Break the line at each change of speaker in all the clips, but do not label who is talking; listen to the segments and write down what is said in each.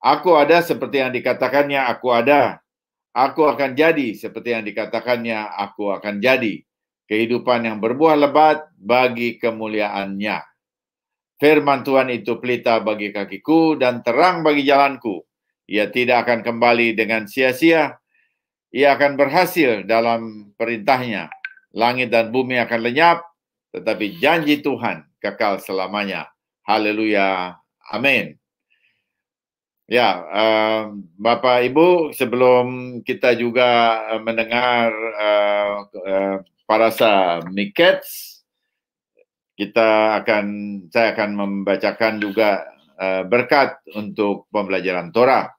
Aku ada seperti yang dikatakannya aku ada. Aku akan jadi seperti yang dikatakannya aku akan jadi. Kehidupan yang berbuah lebat bagi kemuliaannya. Firman Tuhan itu pelita bagi kakiku dan terang bagi jalanku. Ia tidak akan kembali dengan sia-sia. Ia akan berhasil dalam perintahnya. Langit dan bumi akan lenyap, tetapi janji Tuhan kekal selamanya. Haleluya. Amin. Ya, Bapak Ibu, sebelum kita juga mendengar parasa Mikets, saya akan membacakan juga berkat untuk pembelajaran Torah.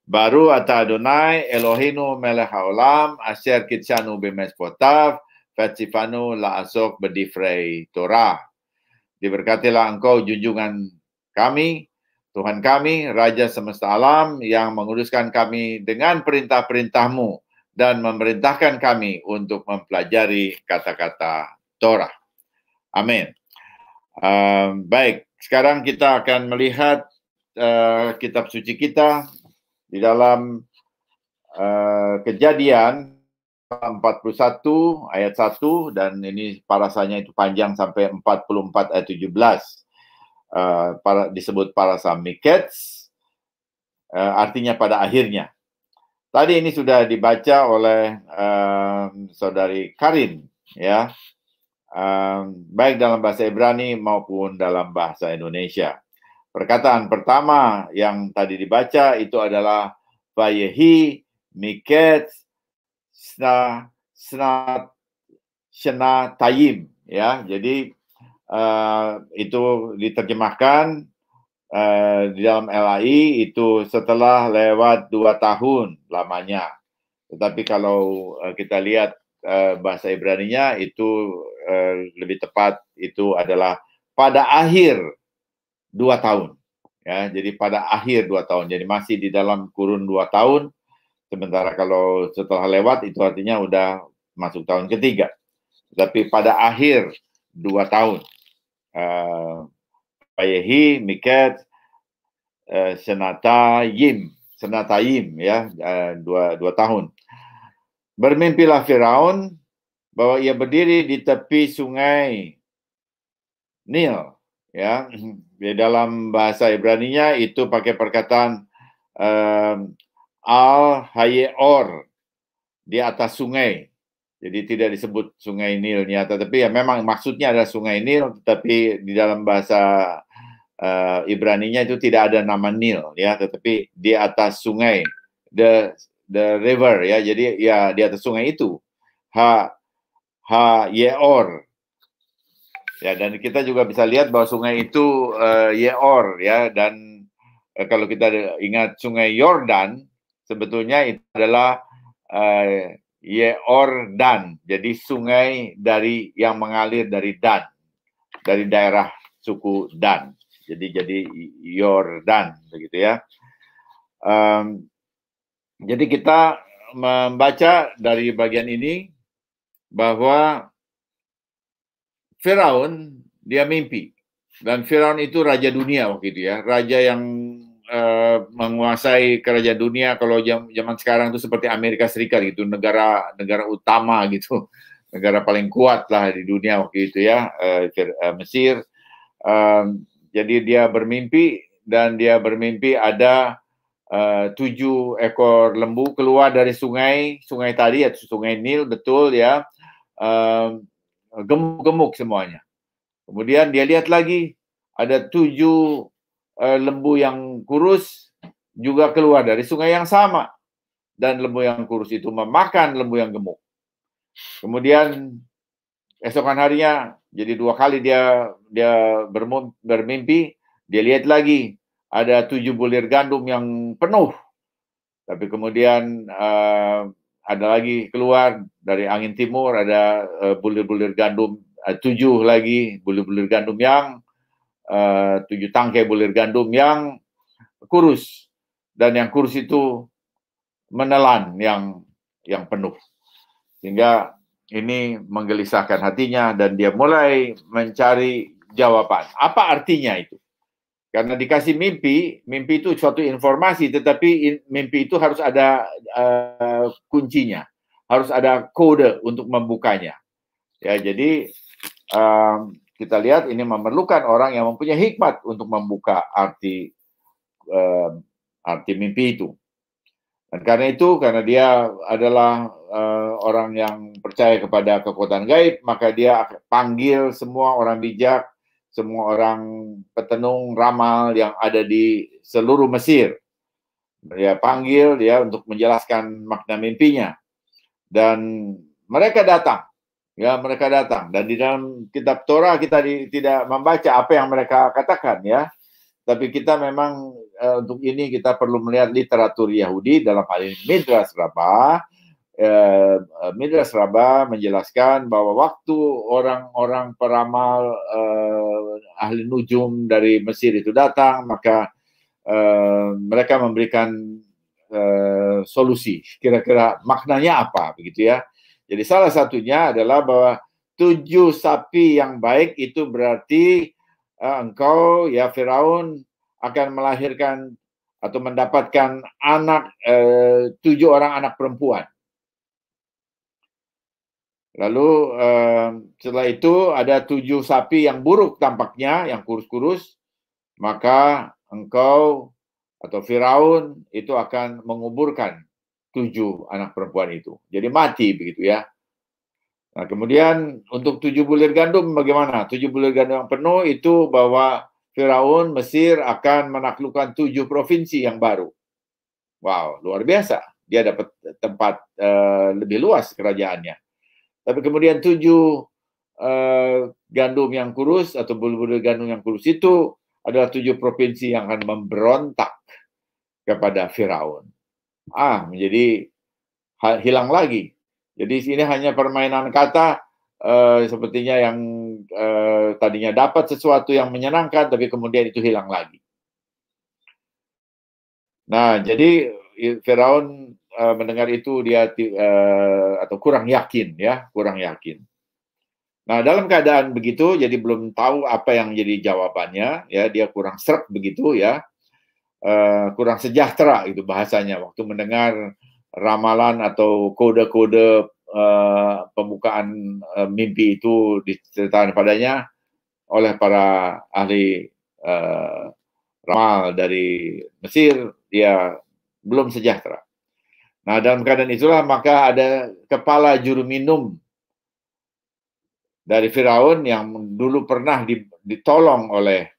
Baru ata Adonai Elohinu melech haolam asher kitshanu b'mitzvotav v'tzivanu la'asok b'divrei Torah. Diberkatilah engkau junjungan kami, Tuhan kami, Raja semesta alam yang menguduskan kami dengan perintah-perintah-Mu dan memerintahkan kami untuk mempelajari kata-kata Torah. Amin. Baik, sekarang kita akan melihat kitab suci kita di dalam Kejadian 41 ayat 1, dan ini parasanya itu panjang sampai 44 ayat 17. Disebut parasa Mikets, artinya pada akhirnya. Tadi ini sudah dibaca oleh saudari Karin, ya, baik dalam bahasa Ibrani maupun dalam bahasa Indonesia. Perkataan pertama yang tadi dibaca itu adalah Vayehi Mikets Shna Tayim, ya. Jadi itu diterjemahkan di dalam LAI itu setelah lewat 2 tahun lamanya. Tetapi kalau kita lihat bahasa Ibraninya itu lebih tepat, itu adalah pada akhir 2 tahun. Ya, jadi pada akhir 2 tahun. Jadi masih di dalam kurun 2 tahun. Sementara kalau setelah lewat itu artinya udah masuk tahun ketiga. Tapi pada akhir 2 tahun. Vayehi Miket Senatayim, ya, 2 tahun. Bermimpilah Firaun bahwa ia berdiri di tepi sungai Nil, ya. Di dalam bahasa Ibraninya itu pakai perkataan Al-Hayeor, di atas sungai. Jadi tidak disebut sungai Nilnya, tetapi ya memang maksudnya adalah sungai Nil, tetapi di dalam bahasa Ibraninya itu tidak ada nama Nil, ya, tetapi di atas sungai, the river, ya. Jadi ya di atas sungai itu, Yeor. Ya, dan kita juga bisa lihat bahwa sungai itu Yeor, ya, dan kalau kita ingat sungai Yordan, sebetulnya itu adalah Yeordan, jadi sungai dari yang mengalir dari Dan, dari daerah suku Dan. Jadi Yordan, begitu ya. Jadi kita membaca dari bagian ini bahwa Firaun dia mimpi, dan Firaun itu raja dunia waktu itu, ya, raja yang menguasai kerajaan dunia. Kalau zaman sekarang itu seperti Amerika Serikat gitu, negara utama gitu, negara paling kuat lah di dunia waktu itu, ya, Mesir. Jadi dia bermimpi, dan dia bermimpi ada 7 ekor lembu keluar dari sungai tadi, ya, sungai Nil, betul, ya, gemuk-gemuk semuanya. Kemudian dia lihat lagi ada 7 lembu yang kurus juga keluar dari sungai yang sama, dan lembu yang kurus itu memakan lembu yang gemuk. Kemudian esokan harinya, jadi 2 kali dia bermimpi, dia lihat lagi ada 7 bulir gandum yang penuh. Tapi kemudian ada lagi keluar dari angin timur, ada bulir-bulir gandum, 7 lagi bulir-bulir gandum yang 7 tangkai bulir gandum yang kurus, dan yang kurus itu menelan yang penuh. Sehingga ini menggelisahkan hatinya, dan dia mulai mencari jawaban. Apa artinya itu? Karena dikasih mimpi, mimpi itu suatu informasi, tetapi mimpi itu harus ada kuncinya, harus ada kode untuk membukanya. Ya, jadi kita lihat ini memerlukan orang yang mempunyai hikmat untuk membuka arti mimpi itu. Dan karena itu, karena dia adalah orang yang percaya kepada kekuatan gaib, maka dia panggil semua orang bijak, semua orang petenung ramal yang ada di seluruh Mesir. Dia panggil dia untuk menjelaskan makna mimpinya. Dan mereka datang. Ya, mereka datang. Dan di dalam kitab Torah kita tidak membaca apa yang mereka katakan, ya. Tapi kita memang untuk ini kita perlu melihat literatur Yahudi, dalam hal ini Midrash Rabbah. Midrash Rabbah menjelaskan bahwa waktu orang-orang peramal ahli nujum dari Mesir itu datang, maka mereka memberikan solusi. Kira-kira maknanya apa, begitu ya. Jadi salah satunya adalah bahwa 7 sapi yang baik itu berarti engkau, ya Firaun, akan melahirkan atau mendapatkan anak 7 orang anak perempuan. Lalu setelah itu ada 7 sapi yang buruk tampaknya, yang kurus-kurus, maka engkau atau Firaun itu akan menguburkan 7 anak perempuan itu. Jadi mati begitu ya. Nah, kemudian untuk 7 bulir gandum bagaimana? 7 bulir gandum yang penuh itu bahwa Firaun Mesir akan menaklukkan 7 provinsi yang baru. Wow, luar biasa. Dia dapat tempat lebih luas kerajaannya. Tapi kemudian 7 gandum yang kurus atau bulir gandum yang kurus itu adalah 7 provinsi yang akan memberontak kepada Firaun. Menjadi hilang lagi. Jadi ini hanya permainan kata, sepertinya yang tadinya dapat sesuatu yang menyenangkan, tapi kemudian itu hilang lagi. Nah, jadi Firaun mendengar itu dia atau kurang yakin ya, kurang yakin. Nah, dalam keadaan begitu, jadi belum tahu apa yang jadi jawabannya, ya dia kurang sreg begitu ya, kurang sejahtera itu bahasanya waktu mendengar ramalan atau kode-kode pembukaan mimpi itu diceritakan padanya oleh para ahli ramal dari Mesir. Dia belum sejahtera. Nah, dalam keadaan itulah maka ada kepala juru minum dari Firaun yang dulu pernah ditolong oleh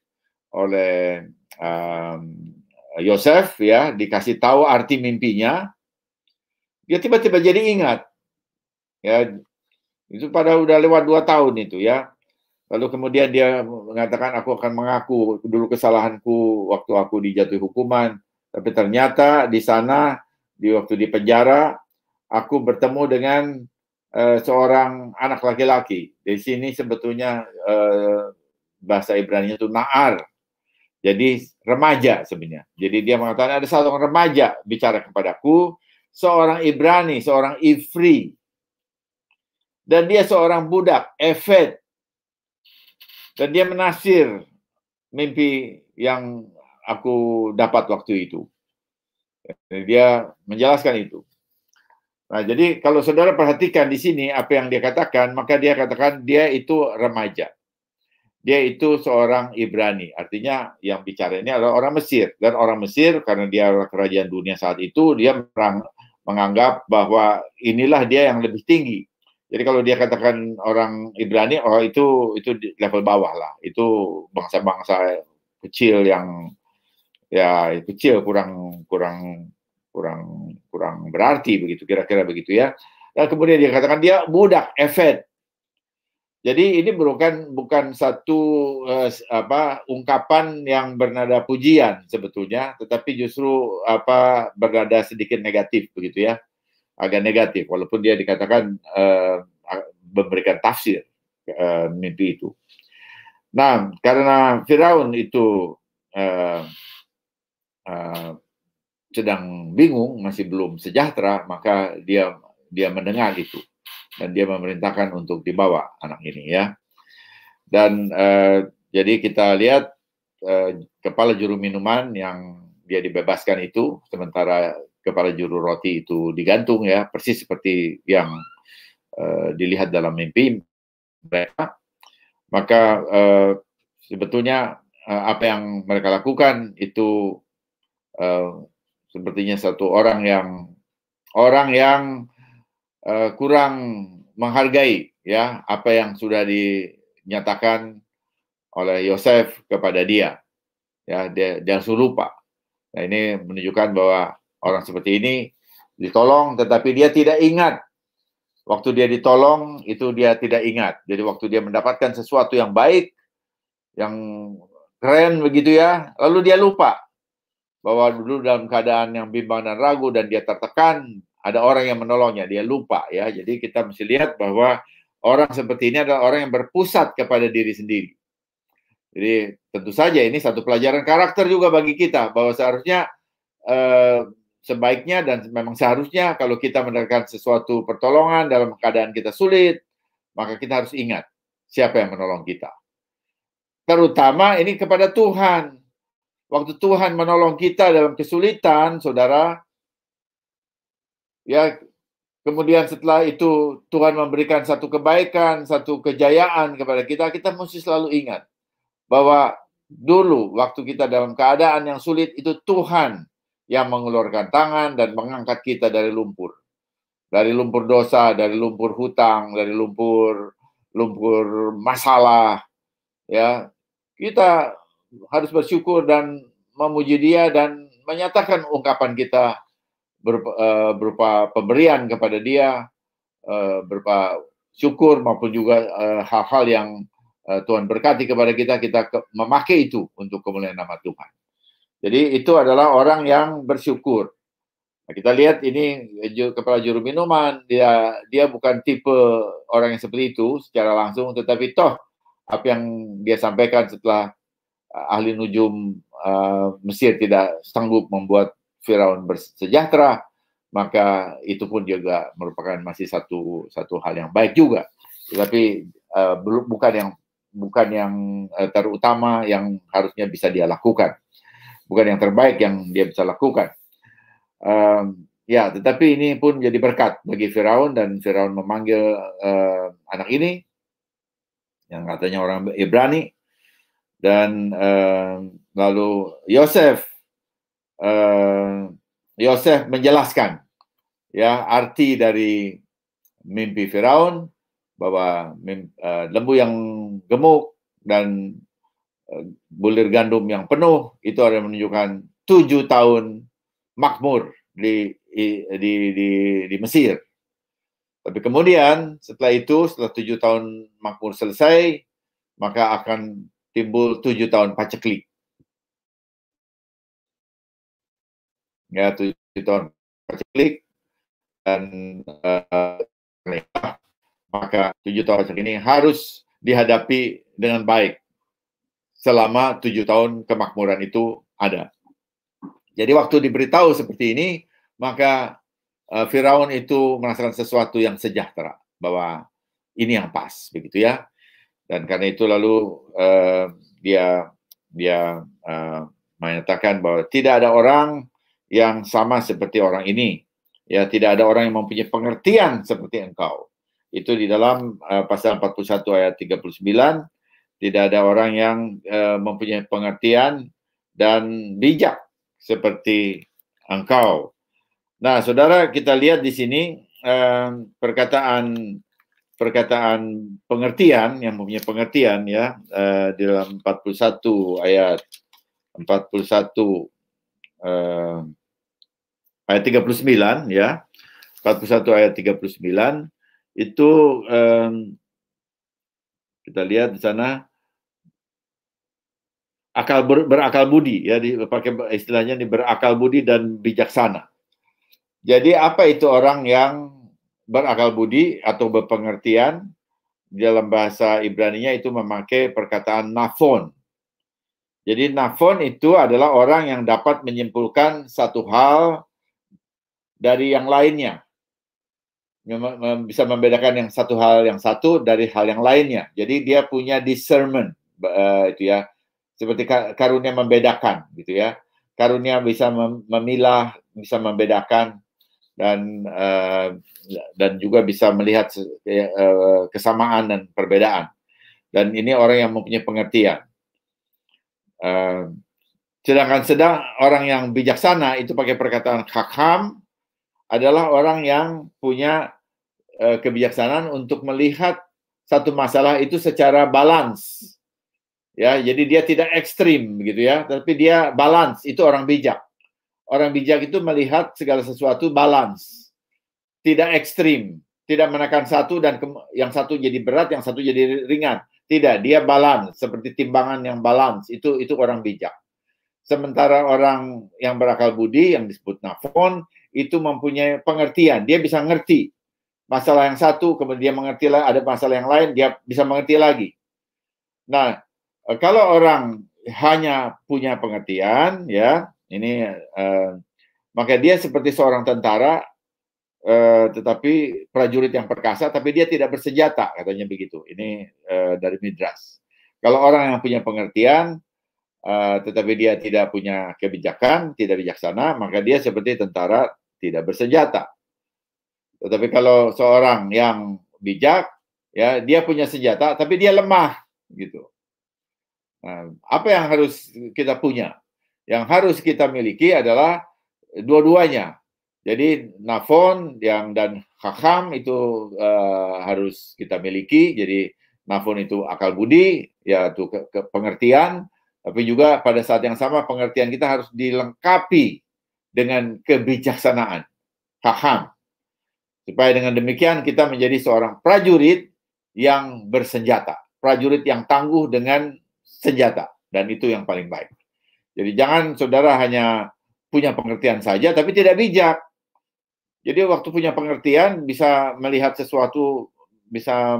Yosef, ya, dikasih tahu arti mimpinya. Dia tiba-tiba jadi ingat, ya, itu pada udah lewat 2 tahun itu ya. Lalu kemudian dia mengatakan, aku akan mengaku dulu kesalahanku waktu aku dijatuhi hukuman. Tapi ternyata di sana, waktu di penjara, aku bertemu dengan seorang anak laki-laki. Di sini sebetulnya bahasa Ibrani itu na'ar. Jadi remaja sebenarnya. Jadi dia mengatakan ada seorang remaja bicara kepadaku, seorang Ibrani, seorang Ifri. Dan dia seorang budak, Efed. Dan dia menafsir mimpi yang aku dapat waktu itu. Jadi dia menjelaskan itu. Nah, jadi kalau saudara perhatikan di sini apa yang dia katakan, maka dia katakan dia itu remaja. Dia itu seorang Ibrani. Artinya yang bicara ini adalah orang Mesir. Dan orang Mesir karena dia adalah kerajaan dunia saat itu, dia menganggap bahwa inilah dia yang lebih tinggi. Jadi kalau dia katakan orang Ibrani, itu di level bawah lah. Itu bangsa-bangsa kecil yang ya kecil, kurang berarti begitu, kira-kira begitu ya. Dan kemudian dia katakan dia budak, Efed. Jadi ini bukan satu ungkapan yang bernada pujian sebetulnya, tetapi justru bernada sedikit negatif begitu ya. Agak negatif, walaupun dia dikatakan memberikan tafsir mimpi itu. Nah, karena Firaun itu sedang bingung, masih belum sejahtera, maka dia mendengar itu dan dia memerintahkan untuk dibawa anak ini ya. Dan jadi kita lihat kepala juru minuman yang dia dibebaskan itu, sementara kepala juru roti itu digantung ya, persis seperti yang dilihat dalam mimpi mereka. Maka sebetulnya apa yang mereka lakukan itu sepertinya satu orang yang kurang menghargai ya apa yang sudah dinyatakan oleh Yosef kepada dia. Ya, dia langsung lupa. Nah, ini menunjukkan bahwa orang seperti ini ditolong, tetapi dia tidak ingat. Waktu dia ditolong, itu dia tidak ingat. Jadi waktu dia mendapatkan sesuatu yang baik, yang keren begitu ya, lalu dia lupa bahwa dulu dalam keadaan yang bimbang dan ragu dan dia tertekan, ada orang yang menolongnya, dia lupa ya. Jadi kita mesti lihat bahwa orang seperti ini adalah orang yang berpusat kepada diri sendiri. Jadi tentu saja ini satu pelajaran karakter juga bagi kita, bahwa seharusnya sebaiknya dan memang seharusnya kalau kita mendapatkan sesuatu pertolongan dalam keadaan kita sulit, maka kita harus ingat siapa yang menolong kita. Terutama ini kepada Tuhan. Waktu Tuhan menolong kita dalam kesulitan, saudara, ya kemudian setelah itu Tuhan memberikan satu kebaikan, satu kejayaan kepada kita, kita mesti selalu ingat bahwa dulu waktu kita dalam keadaan yang sulit itu Tuhan yang mengeluarkan tangan dan mengangkat kita dari lumpur dosa, dari lumpur hutang, dari lumpur masalah. Ya, kita harus bersyukur dan memuji Dia dan menyatakan ungkapan kita berupa pemberian kepada Dia, berupa syukur maupun juga hal-hal yang Tuhan berkati kepada kita memakai itu untuk kemuliaan nama Tuhan. Jadi itu adalah orang yang bersyukur. Nah, kita lihat ini kepala juru minuman, dia bukan tipe orang yang seperti itu secara langsung, tetapi toh apa yang dia sampaikan setelah ahli nujum Mesir tidak sanggup membuat Firaun bersejahtera, maka itu pun juga merupakan masih satu hal yang baik juga. Tetapi bukan yang terutama yang harusnya bisa dia lakukan, bukan yang terbaik yang dia bisa lakukan. Ya, tetapi ini pun jadi berkat bagi Firaun, dan Firaun memanggil anak ini yang katanya orang Ibrani, dan lalu Yosef menjelaskan ya arti dari mimpi Firaun, bahwa lembu yang gemuk dan bulir gandum yang penuh itu adalah menunjukkan 7 tahun makmur di Mesir. Tapi kemudian setelah 7 tahun makmur selesai, maka akan timbul 7 tahun paceklik. Ya, 7 tahun paceklik, dan maka 7 tahun ini harus dihadapi dengan baik selama 7 tahun kemakmuran itu ada. Jadi waktu diberitahu seperti ini, maka Firaun itu merasakan sesuatu yang sejahtera, bahwa ini yang pas, begitu ya. Dan karena itu lalu dia menyatakan bahwa tidak ada orang yang sama seperti orang ini. Ya, tidak ada orang yang mempunyai pengertian seperti engkau. Itu di dalam pasal 41 ayat 39, tidak ada orang yang mempunyai pengertian dan bijak seperti engkau. Nah, saudara, kita lihat di sini perkataan pengertian, yang mempunyai pengertian ya, di dalam 41 ayat 39 ya. 41 ayat 39 itu kita lihat di sana berakal budi ya, dipakai istilahnya ini berakal budi dan bijaksana. Jadi apa itu orang yang berakal budi atau berpengertian? Dalam bahasa Ibrani-nya itu memakai perkataan nafon. Jadi nafon itu adalah orang yang dapat menyimpulkan satu hal dari yang lainnya. Bisa membedakan yang satu hal yang satu dari hal yang lainnya. Jadi dia punya discernment, itu ya. seperti karunia membedakan gitu ya. Karunia bisa memilah, bisa membedakan, dan juga bisa melihat kesamaan dan perbedaan. Dan ini orang yang mempunyai pengertian. Sedang orang yang bijaksana itu pakai perkataan hakam adalah orang yang punya kebijaksanaan untuk melihat satu masalah itu secara balance. Ya, jadi dia tidak ekstrim gitu ya, tapi dia balance, itu orang bijak. Orang bijak itu melihat segala sesuatu balance. Tidak ekstrim, tidak menekan satu dan yang satu jadi berat, yang satu jadi ringan. Tidak, dia balance, seperti timbangan yang balance. Itu orang bijak. Sementara orang yang berakal budi, yang disebut nafon, itu mempunyai pengertian. Dia bisa ngerti masalah yang satu, kemudian dia mengerti ada masalah yang lain, dia bisa mengerti lagi. Nah, kalau orang hanya punya pengertian, ya, ini maka dia seperti seorang tentara, tetapi prajurit yang perkasa, tapi dia tidak bersenjata, katanya begitu. Ini dari Midras. Kalau orang yang punya pengertian, tetapi dia tidak punya kebijakan, tidak bijaksana, maka dia seperti tentara tidak bersenjata. Tetapi kalau seorang yang bijak, ya dia punya senjata, tapi dia lemah, gitu. Nah, apa yang harus kita punya? Yang harus kita miliki adalah dua-duanya. Jadi nafon dan hakam itu harus kita miliki. Jadi nafon itu akal budi, yaitu pengertian, tapi juga pada saat yang sama pengertian kita harus dilengkapi dengan kebijaksanaan, hakam. Supaya dengan demikian kita menjadi seorang prajurit yang bersenjata, prajurit yang tangguh dengan senjata, dan itu yang paling baik. Jadi jangan saudara hanya punya pengertian saja tapi tidak bijak. Jadi waktu punya pengertian bisa melihat sesuatu, bisa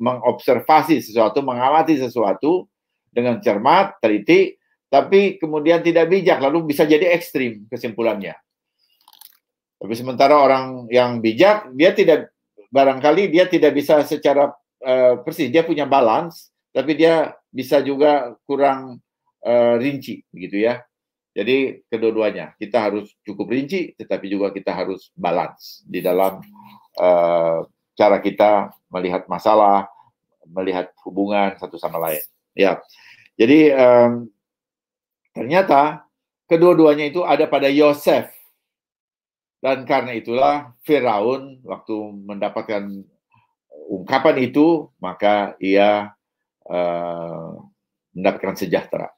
mengobservasi sesuatu, mengamati sesuatu dengan cermat, teliti, tapi kemudian tidak bijak, lalu bisa jadi ekstrim kesimpulannya. Tapi sementara orang yang bijak, dia tidak, barangkali dia tidak bisa secara persis, dia punya balance, tapi dia bisa juga kurang rinci, begitu ya. Jadi kedua-duanya, kita harus cukup rinci, tetapi juga kita harus balance di dalam cara kita melihat masalah, melihat hubungan satu sama lain. Ya, jadi ternyata kedua-duanya itu ada pada Yosef. Dan karena itulah Firaun waktu mendapatkan ungkapan itu, maka ia mendapatkan sejahtera.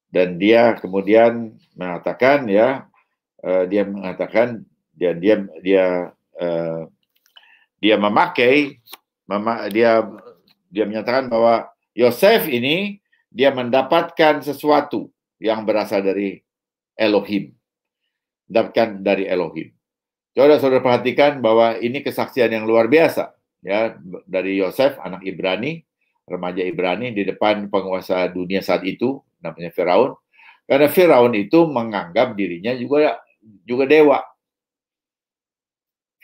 Dan dia kemudian mengatakan, ya, dia mengatakan dia memakai, dia menyatakan bahwa Yosef ini dia mendapatkan sesuatu yang berasal dari Elohim, dapatkan dari Elohim. Saudara perhatikan bahwa ini kesaksian yang luar biasa, ya, dari Yosef, anak Ibrani, remaja Ibrani di depan penguasa dunia saat itu, namanya Firaun. Karena Firaun itu menganggap dirinya juga dewa.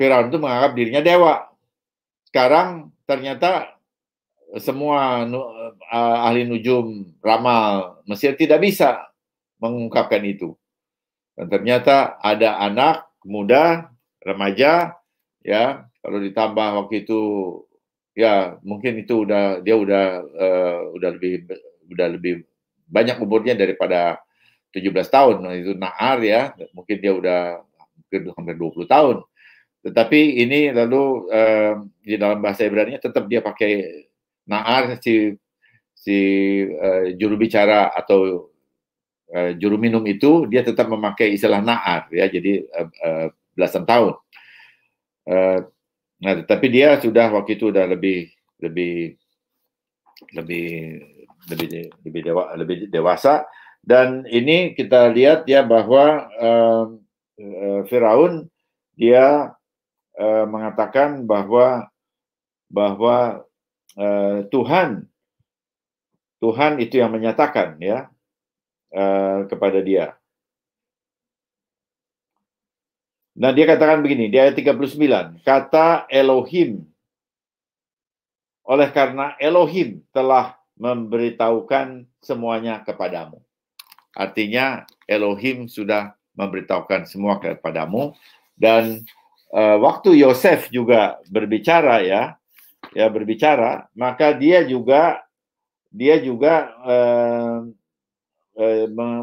Firaun itu menganggap dirinya dewa. Sekarang ternyata semua ahli nujum ramal Mesir tidak bisa mengungkapkan itu. Dan ternyata ada anak muda, remaja, ya, kalau ditambah waktu itu, ya mungkin itu dia udah lebih banyak umurnya daripada 17 tahun, itu Na'ar, ya, mungkin dia udah hampir 20 tahun. Tetapi ini lalu di dalam bahasa Ibrani tetap dia pakai Na'ar, si juru bicara atau juru minum itu, dia tetap memakai istilah Na'ar, ya, jadi belasan tahun. Nah, tetapi dia sudah waktu itu udah lebih dewasa, dan ini kita lihat ya bahwa Firaun dia mengatakan bahwa Tuhan itu yang menyatakan, ya, kepada dia. Nah, dia katakan begini, di ayat 39, kata Elohim, oleh karena Elohim telah memberitahukan semuanya kepadamu. Artinya Elohim sudah memberitahukan semua kepadamu. Dan waktu Yosef juga berbicara berbicara, maka dia juga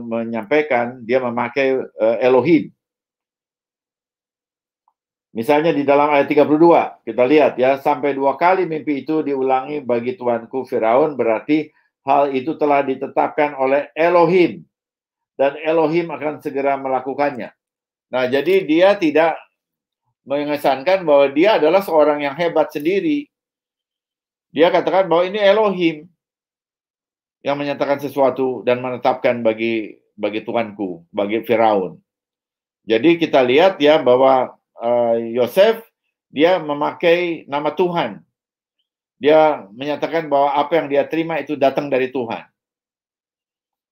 menyampaikan, dia memakai Elohim. Misalnya di dalam ayat 32, kita lihat ya, sampai 2 kali mimpi itu diulangi bagi tuanku Firaun, berarti hal itu telah ditetapkan oleh Elohim, dan Elohim akan segera melakukannya. Nah, jadi dia tidak mengesankan bahwa dia adalah seorang yang hebat sendiri. Dia katakan bahwa ini Elohim yang menyatakan sesuatu dan menetapkan bagi tuanku, bagi Firaun. Jadi kita lihat ya bahwa Yosef dia memakai nama Tuhan. Dia menyatakan bahwa apa yang dia terima itu datang dari Tuhan.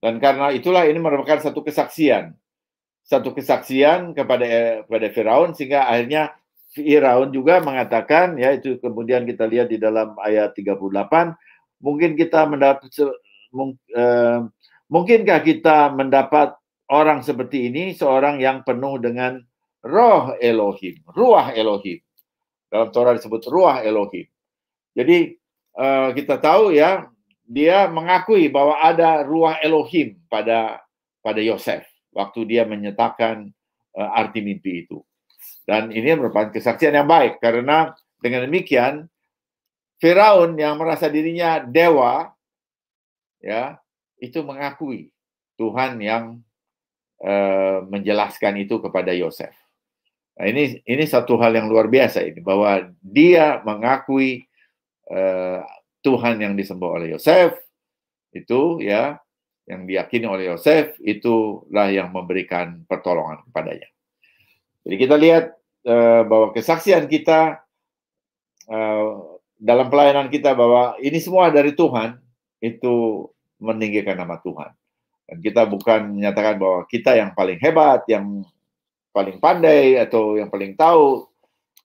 Dan karena itulah ini merupakan satu kesaksian kepada Firaun, sehingga akhirnya Firaun juga mengatakan, ya itu kemudian kita lihat di dalam ayat 38, mungkinkah kita mendapat orang seperti ini, seorang yang penuh dengan roh Elohim, ruah Elohim. Dalam Torah disebut ruah Elohim. Jadi kita tahu ya, dia mengakui bahwa ada ruah Elohim pada Yosef waktu dia menyatakan arti mimpi itu. Dan ini merupakan kesaksian yang baik, karena dengan demikian Firaun yang merasa dirinya dewa, ya, itu mengakui Tuhan yang menjelaskan itu kepada Yosef. Nah, ini satu hal yang luar biasa ini, bahwa dia mengakui Tuhan yang disembah oleh Yosef itu, ya, yang diyakini oleh Yosef, itulah yang memberikan pertolongan kepadanya. Jadi kita lihat bahwa kesaksian kita dalam pelayanan kita bahwa ini semua dari Tuhan, itu meninggikan nama Tuhan. Dan kita bukan menyatakan bahwa kita yang paling hebat, yang paling pandai, atau yang paling tahu.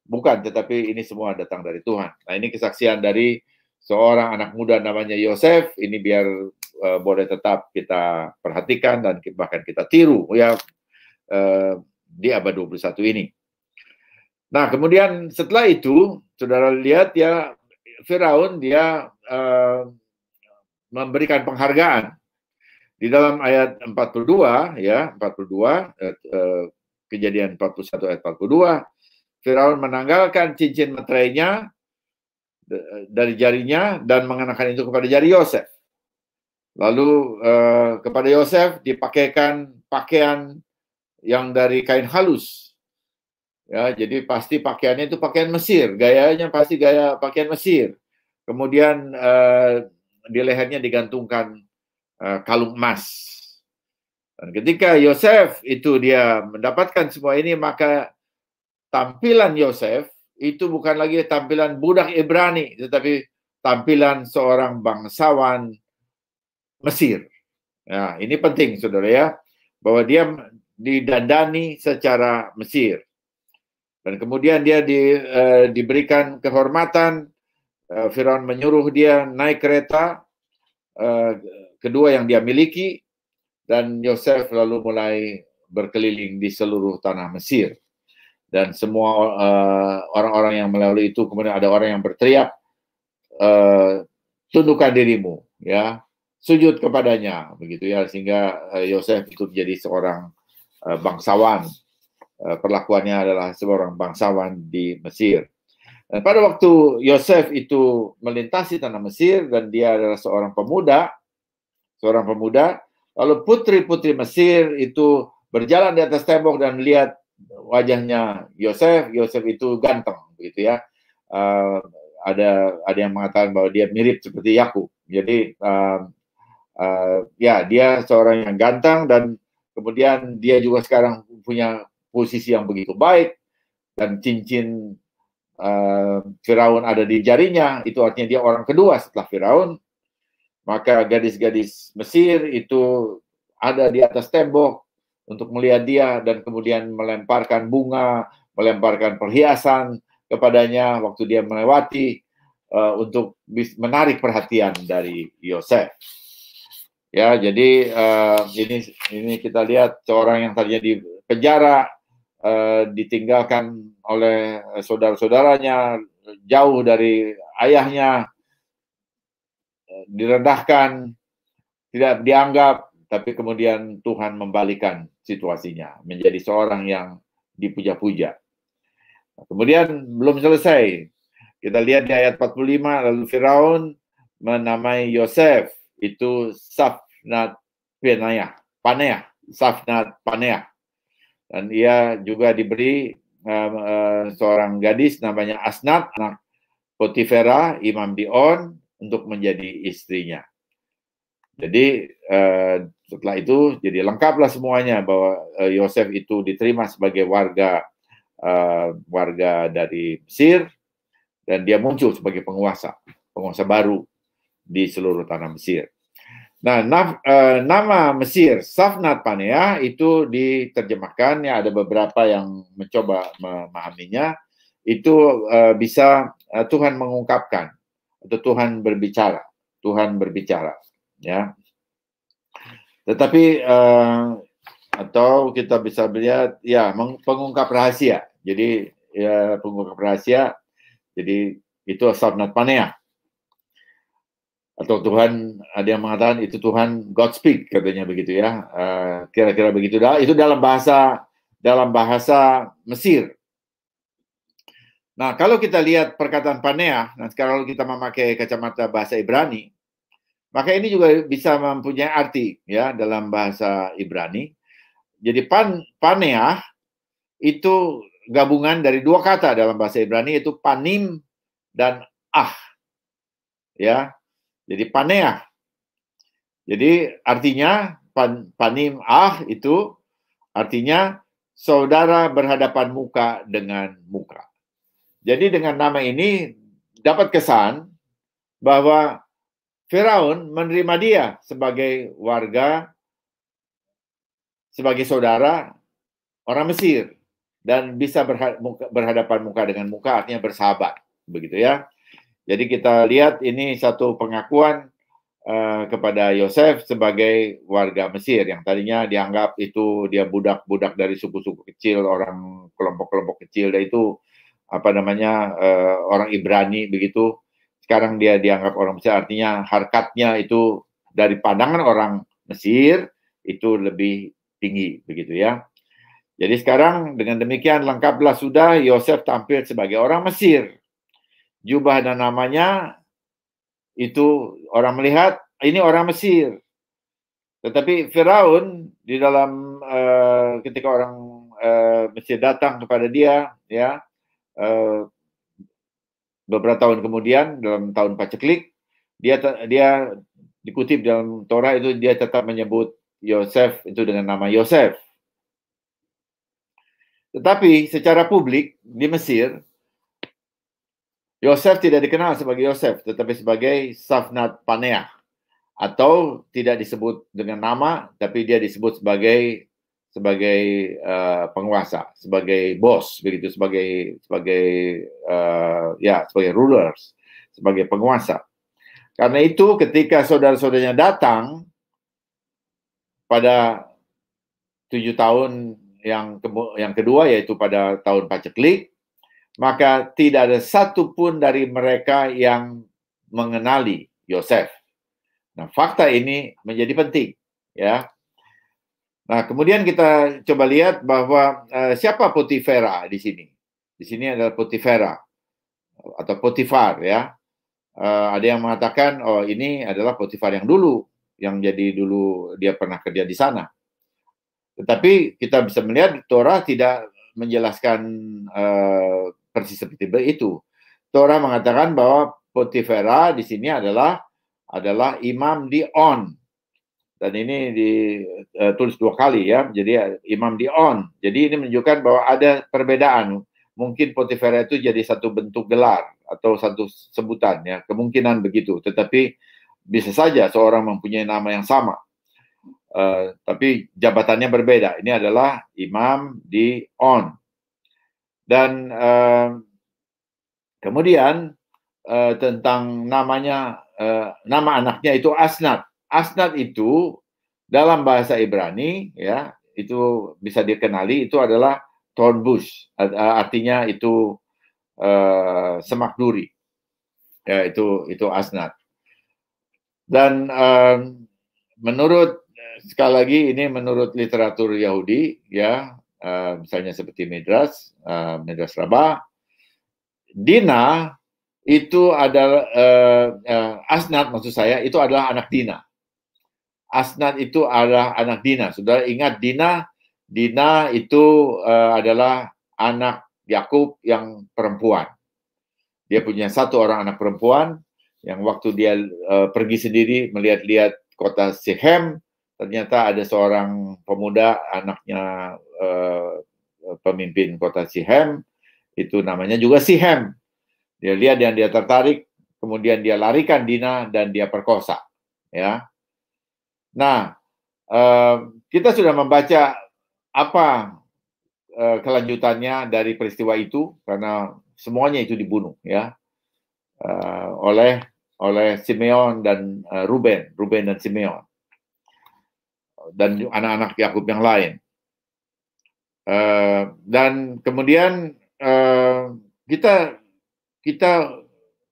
Bukan, tetapi ini semua datang dari Tuhan. Nah, ini kesaksian dari seorang anak muda namanya Yosef. Ini biar boleh tetap kita perhatikan dan bahkan kita tiru ya di abad 21 ini. Nah, kemudian setelah itu, saudara lihat ya, Firaun dia memberikan penghargaan. Di dalam ayat 42, ya, 42, Kejadian 41 ayat 42, Firaun menanggalkan cincin meterainya dari jarinya dan mengenakan itu kepada jari Yosef. Lalu kepada Yosef dipakaikan pakaian yang dari kain halus. Ya, jadi pasti pakaiannya itu pakaian Mesir, gayanya pasti gaya pakaian Mesir. Kemudian di lehernya digantungkan kalung emas. Dan ketika Yosef itu dia mendapatkan semua ini, maka tampilan Yosef itu bukan lagi tampilan budak Ibrani, tetapi tampilan seorang bangsawan Mesir. Nah, ini penting, saudara ya, bahwa dia didandani secara Mesir. Dan kemudian dia diberikan kehormatan. Firaun menyuruh dia naik kereta kedua yang dia miliki, dan Yosef lalu mulai berkeliling di seluruh tanah Mesir. Dan semua orang-orang yang melalui itu, kemudian ada orang yang berteriak, tundukkan dirimu, ya, sujud kepadanya, begitu ya, sehingga Yosef itu menjadi seorang bangsawan. Perlakuannya adalah seorang bangsawan di Mesir. Dan pada waktu Yosef itu melintasi tanah Mesir dan dia adalah seorang pemuda, lalu putri-putri Mesir itu berjalan di atas tembok dan melihat wajahnya Yosef itu ganteng, begitu ya. Ada yang mengatakan bahwa dia mirip seperti Yakub. Jadi ya, dia seorang yang ganteng, dan kemudian dia juga sekarang punya posisi yang begitu baik, dan cincin Firaun ada di jarinya, itu artinya dia orang kedua setelah Firaun. Maka gadis-gadis Mesir itu ada di atas tembok untuk melihat dia, dan kemudian melemparkan bunga, melemparkan perhiasan kepadanya waktu dia melewati. untuk menarik perhatian dari Yosef. Ya, jadi ini kita lihat seorang yang tadinya di penjara, ditinggalkan oleh saudara-saudaranya, jauh dari ayahnya, direndahkan, tidak dianggap, tapi kemudian Tuhan membalikan situasinya menjadi seorang yang dipuja-puja. Kemudian belum selesai. Kita lihat di ayat 45, lalu Firaun menamai Yosef itu Safnat Paneah, Safnat Paneah. Dan ia juga diberi seorang gadis namanya Asnat, anak Potifera, imam di On, untuk menjadi istrinya. Jadi setelah itu jadi lengkaplah semuanya bahwa Yosef itu diterima sebagai warga dari Mesir, dan dia muncul sebagai penguasa baru di seluruh tanah Mesir. Nah, nama Mesir Safnat Paneah itu diterjemahkan, ya ada beberapa yang mencoba memahaminya, itu bisa Tuhan mengungkapkan atau Tuhan berbicara, ya. Tetapi atau kita bisa melihat ya pengungkap rahasia. Jadi ya pengungkap rahasia. Jadi itu Safnat Paneah. Atau Tuhan, ada yang mengatakan itu Tuhan God speak, katanya begitu ya. Kira-kira begitu. Itu dalam bahasa Mesir. Nah, kalau kita lihat perkataan Paneah, nah sekarang kita memakai kacamata bahasa Ibrani, maka ini juga bisa mempunyai arti ya dalam bahasa Ibrani. Jadi Paneah itu gabungan dari dua kata dalam bahasa Ibrani, yaitu panim dan ya. Jadi Paneah. Jadi artinya panim itu artinya saudara berhadapan muka dengan muka. Jadi dengan nama ini dapat kesan bahwa Firaun menerima dia sebagai warga, sebagai saudara orang Mesir, dan bisa berhadapan muka dengan muka, artinya bersahabat, begitu ya. Jadi kita lihat ini satu pengakuan kepada Yosef sebagai warga Mesir yang tadinya dianggap itu dia budak-budak dari suku-suku kecil, orang kelompok-kelompok kecil, dan itu orang Ibrani begitu. Sekarang dia dianggap orang Mesir, artinya harkatnya itu dari pandangan orang Mesir itu lebih tinggi begitu ya. Jadi sekarang dengan demikian lengkaplah sudah Yosef tampil sebagai orang Mesir. Jubah dan namanya itu orang melihat ini orang Mesir. Tetapi Firaun di dalam ketika orang Mesir datang kepada dia, ya beberapa tahun kemudian dalam tahun paceklik, dia dikutip dalam Torah itu dia tetap menyebut Yosef itu dengan nama Yosef. Tetapi secara publik di Mesir, Yosef tidak dikenal sebagai Yosef, tetapi sebagai Safnat Paneah, atau tidak disebut dengan nama, tapi dia disebut sebagai penguasa, sebagai bos, begitu, sebagai rulers, sebagai penguasa. Karena itu ketika saudara-saudaranya datang pada 7 tahun yang kedua, yaitu pada tahun paceklik, maka tidak ada satupun dari mereka yang mengenali Yosef. Nah, fakta ini menjadi penting, ya. Nah, kemudian kita coba lihat bahwa siapa Potifera di sini. Di sini adalah Potifera atau Potifar, ya. Ada yang mengatakan, oh ini adalah Potifar yang dulu dia pernah kerja di sana. Tetapi kita bisa melihat Torah tidak menjelaskan persis seperti itu. Torah mengatakan bahwa Potifera di sini adalah imam di On. Dan ini ditulis 2 kali ya. Jadi imam di On. Jadi ini menunjukkan bahwa ada perbedaan. Mungkin Potifera itu jadi satu bentuk gelar atau satu sebutan ya. Kemungkinan begitu. Tetapi bisa saja seorang mempunyai nama yang sama. Tapi jabatannya berbeda. Ini adalah imam di On. Dan kemudian tentang namanya, nama anaknya itu Asnat. Asnat itu dalam bahasa Ibrani ya, itu bisa dikenali itu adalah thorn bush, artinya itu semak duri. Ya, itu Asnat. Dan menurut sekali lagi ini menurut literatur Yahudi ya, misalnya seperti Midrash Rabbah, Dina itu adalah Asnat, maksud saya itu adalah anak Dina. Asnat itu adalah anak Dina. Saudara ingat Dina itu adalah anak Yakub yang perempuan. Dia punya satu orang anak perempuan yang waktu dia pergi sendiri melihat-lihat kota Shechem, ternyata ada seorang pemuda anaknya pemimpin kota Shechem, itu namanya juga Sichem. Dia lihat dan dia tertarik, kemudian dia larikan Dina dan dia perkosa. Ya. Nah, kita sudah membaca apa kelanjutannya dari peristiwa itu, karena semuanya itu dibunuh ya oleh Simeon dan Ruben dan Simeon dan anak-anak Yakub yang lain. Dan kemudian kita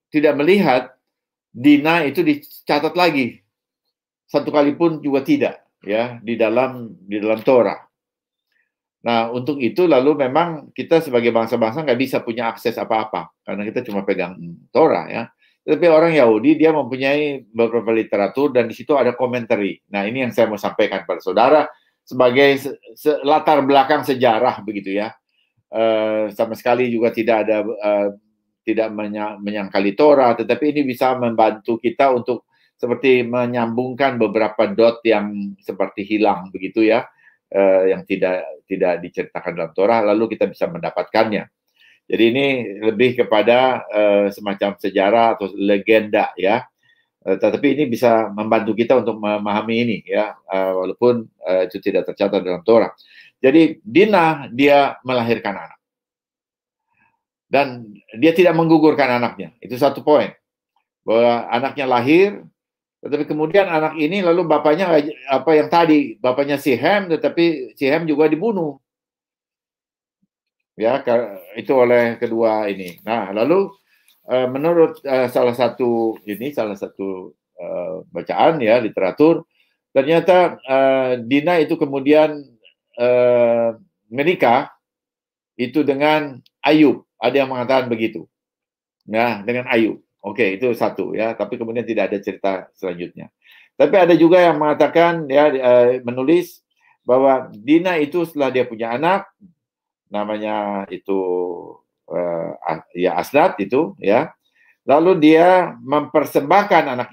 tidak melihat Dina itu dicatat lagi satu kali pun juga tidak ya di dalam Torah. Nah, untuk itu lalu memang kita sebagai bangsa-bangsa nggak bisa punya akses apa-apa karena kita cuma pegang Torah ya. Tapi orang Yahudi dia mempunyai beberapa literatur dan di situ ada komentari. Nah, ini yang saya mau sampaikan pada saudara sebagai latar belakang sejarah begitu ya. Sama sekali juga tidak ada tidak menyangkali Torah, tetapi ini bisa membantu kita untuk seperti menyambungkan beberapa dot yang seperti hilang begitu ya, yang tidak diceritakan dalam Torah, lalu kita bisa mendapatkannya. Jadi ini lebih kepada semacam sejarah atau legenda ya, tetapi ini bisa membantu kita untuk memahami ini ya, walaupun itu tidak tercatat dalam Torah. Jadi Dina dia melahirkan anak. Dan dia tidak menggugurkan anaknya. Itu satu poin. Bahwa anaknya lahir, tetapi kemudian anak ini lalu bapaknya apa yang tadi, bapaknya Sichem, tetapi Sichem juga dibunuh. Ya, itu oleh kedua ini. Nah, lalu menurut salah satu bacaan ya, literatur, ternyata Dina itu kemudian menikah itu dengan Ayub. Ada yang mengatakan begitu. Nah, dengan Ayub. Oke, itu satu ya, tapi kemudian tidak ada cerita selanjutnya. Tapi ada juga yang mengatakan ya menulis bahwa Dina itu setelah dia punya anak namanya itu ya Asnat itu ya. Lalu dia mempersembahkan anak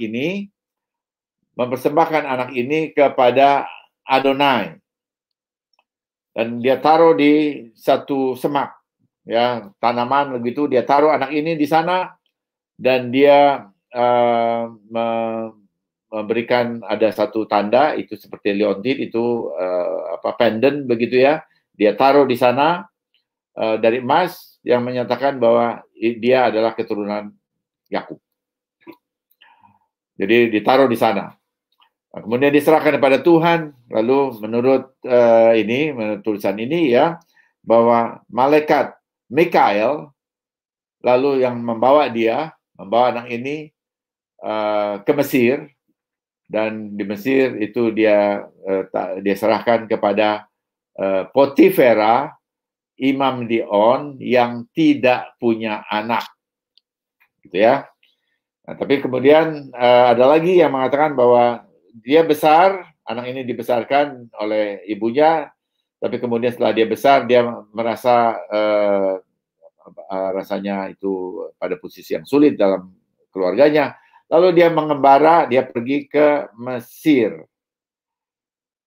ini kepada Adonai. Dan dia taruh di satu semak ya, tanaman begitu, dia taruh anak ini di sana dan dia memberikan ada satu tanda itu seperti liontin itu pendant begitu ya, dia taruh di sana dari emas yang menyatakan bahwa dia adalah keturunan Yakub. Jadi ditaruh di sana. Nah, kemudian diserahkan kepada Tuhan. Lalu menurut tulisan ini ya, bahwa malaikat Mikael lalu yang membawa anak ini ke Mesir, dan di Mesir itu dia serahkan kepada Potifera, imam di On yang tidak punya anak, gitu ya. Nah, tapi kemudian ada lagi yang mengatakan bahwa dia besar, anak ini dibesarkan oleh ibunya, tapi kemudian setelah dia besar dia merasa rasanya itu pada posisi yang sulit dalam keluarganya. Lalu dia mengembara, dia pergi ke Mesir.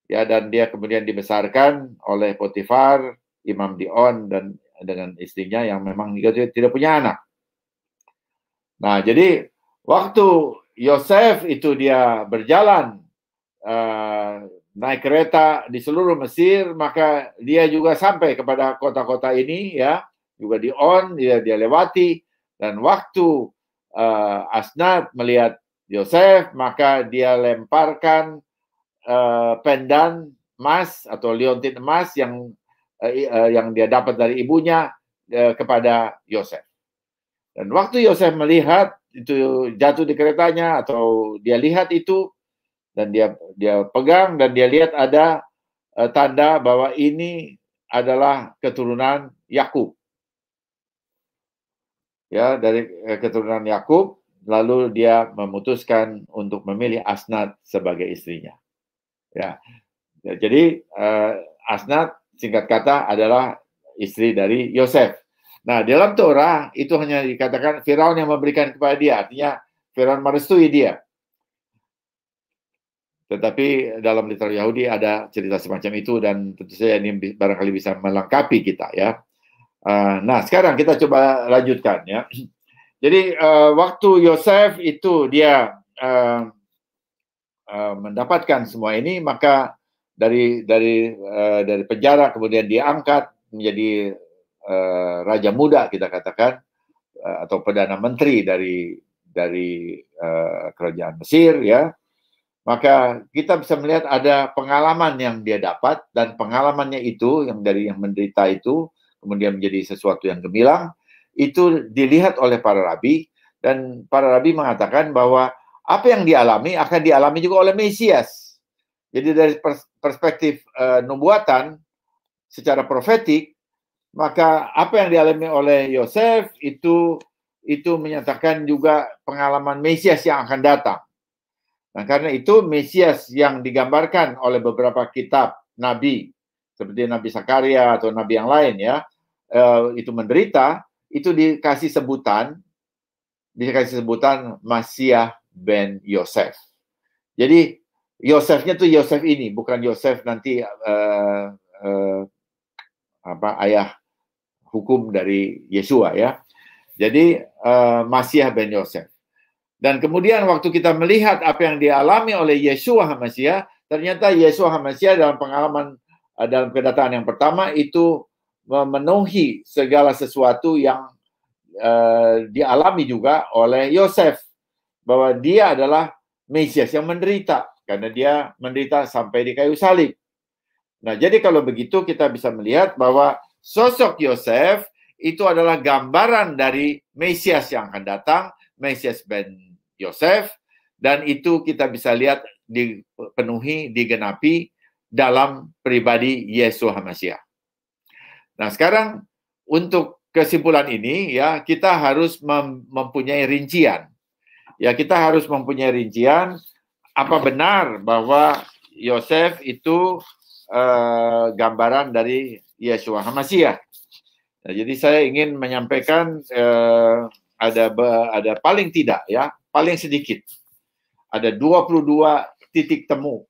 Ya, dan dia kemudian dibesarkan oleh Potifar, imam di On, dan dengan istrinya yang memang tidak punya anak. Nah, jadi waktu Yosef itu dia berjalan naik kereta di seluruh Mesir, maka dia juga sampai kepada kota-kota ini ya, juga di On, dia lewati, dan waktu Asnat melihat Yosef, maka dia lemparkan pendan emas atau liontin emas yang dia dapat dari ibunya kepada Yosef. Dan waktu Yosef melihat itu jatuh di keretanya atau dia lihat itu dan dia pegang dan dia lihat ada tanda bahwa ini adalah keturunan Yakub. Ya, dari keturunan Yakub, lalu dia memutuskan untuk memilih Asnat sebagai istrinya. Ya. Jadi Asnat singkat kata adalah istri dari Yosef. Nah, dalam Torah itu hanya dikatakan Firaun yang memberikan kepada dia, artinya Firaun merestui dia. Tetapi dalam literatur Yahudi ada cerita semacam itu dan tentu saja ini barangkali bisa melengkapi kita ya. Nah, sekarang kita coba lanjutkan ya. Jadi waktu Yosef itu dia mendapatkan semua ini, maka dari penjara kemudian diangkat menjadi raja muda kita katakan atau perdana menteri dari kerajaan Mesir ya. Maka kita bisa melihat ada pengalaman yang dia dapat dan pengalamannya itu yang dari yang menderita itu kemudian menjadi sesuatu yang gemilang itu dilihat oleh para rabi dan para rabi mengatakan bahwa apa yang dialami akan dialami juga oleh Mesias. Jadi dari perspektif nubuatan secara profetik, maka apa yang dialami oleh Yosef itu menyatakan juga pengalaman Mesias yang akan datang. Nah, karena itu Mesias yang digambarkan oleh beberapa kitab Nabi, seperti Nabi Zakaria atau Nabi yang lain ya, itu menderita, itu dikasih sebutan Masiah ben Yosef. Jadi Yosefnya tuh Yosef ini, bukan Yosef nanti ayah hukum dari Yesua ya. Jadi Masiah ben Yosef. Dan kemudian waktu kita melihat apa yang dialami oleh Yeshua HaMashiach, ternyata Yeshua HaMashiach dalam pengalaman dalam kedatangan yang pertama itu memenuhi segala sesuatu yang dialami juga oleh Yosef, bahwa dia adalah Mesias yang menderita karena dia menderita sampai di kayu salib. Nah, jadi kalau begitu kita bisa melihat bahwa sosok Yosef itu adalah gambaran dari Mesias yang akan datang, Mesias ben Yosef, dan itu kita bisa lihat dipenuhi, digenapi dalam pribadi Yesus HaMashiach. Nah, sekarang untuk kesimpulan ini ya kita harus mempunyai rincian. Ya, kita harus mempunyai rincian apa benar bahwa Yosef itu gambaran dari Yeshua HaMashiach. Nah, jadi saya ingin menyampaikan ada paling tidak ya, paling sedikit ada 22 titik temu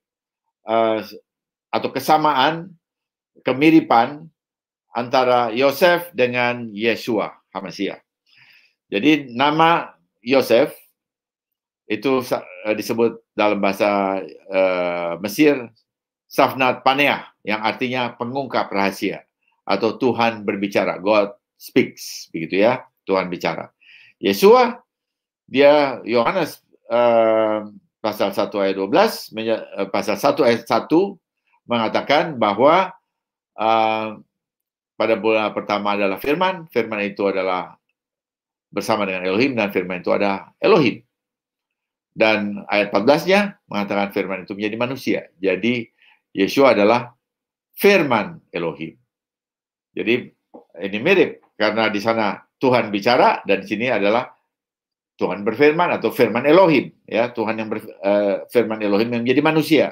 atau kesamaan, kemiripan antara Yosef dengan Yeshua HaMashiach. Jadi nama Yosef itu disebut dalam bahasa Mesir Safnat Paneah, yang artinya pengungkap rahasia atau Tuhan berbicara, God speaks, begitu ya, Tuhan bicara. Yeshua, dia Yohanes pasal 1 ayat 12, pasal 1 ayat 1 mengatakan bahwa pada bulan pertama adalah firman, firman itu adalah bersama dengan Elohim, dan firman itu ada Elohim. Dan ayat 14-nya mengatakan firman itu menjadi manusia. Jadi Yeshua adalah firman Elohim. Jadi ini mirip karena di sana Tuhan bicara dan di sini adalah Tuhan berfirman atau firman Elohim, ya, Tuhan yang firman Elohim yang menjadi manusia.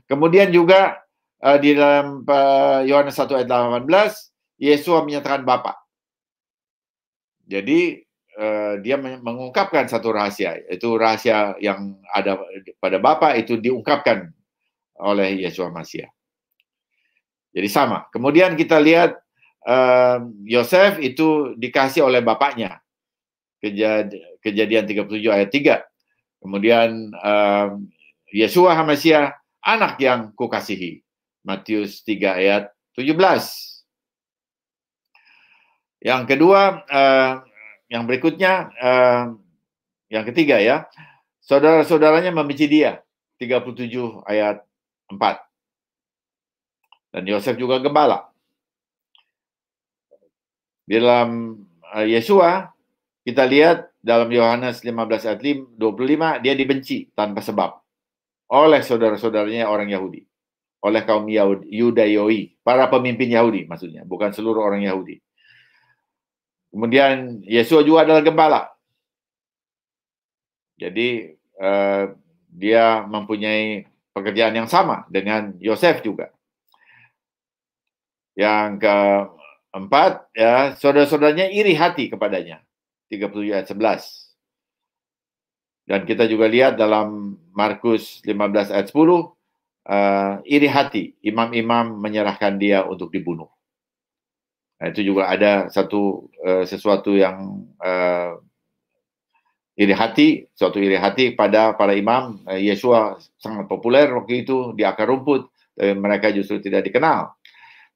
Kemudian juga di dalam Yohanes 1 ayat 18 Yeshua menyatakan Bapa. Jadi dia mengungkapkan satu rahasia, itu rahasia yang ada pada Bapa itu diungkapkan oleh Yeshua Mashiach. Jadi sama. Kemudian kita lihat Yosef itu dikasih oleh bapaknya. Kejadian 37 ayat 3. Kemudian Yeshua HaMashiach, anak yang kukasihi. Matius 3 ayat 17. Yang kedua, yang berikutnya yang ketiga ya, saudara-saudaranya membenci dia, 37 ayat 4. Dan Yosef juga gembala. Di dalam Yesua, kita lihat dalam Yohanes 15 ayat 25, dia dibenci tanpa sebab oleh saudara-saudaranya orang Yahudi, oleh kaum Yudayoi, para pemimpin Yahudi maksudnya, bukan seluruh orang Yahudi. Kemudian Yesua juga adalah gembala. Jadi dia mempunyai pekerjaan yang sama dengan Yosef juga. Yang keempat, ya, saudara-saudaranya iri hati kepadanya. 37 ayat 11. Dan kita juga lihat dalam Markus 15 ayat 10, iri hati, imam-imam menyerahkan dia untuk dibunuh. Nah, itu juga ada sesuatu yang suatu iri hati pada para imam. Yesua sangat populer waktu itu di akar rumput, mereka justru tidak dikenal,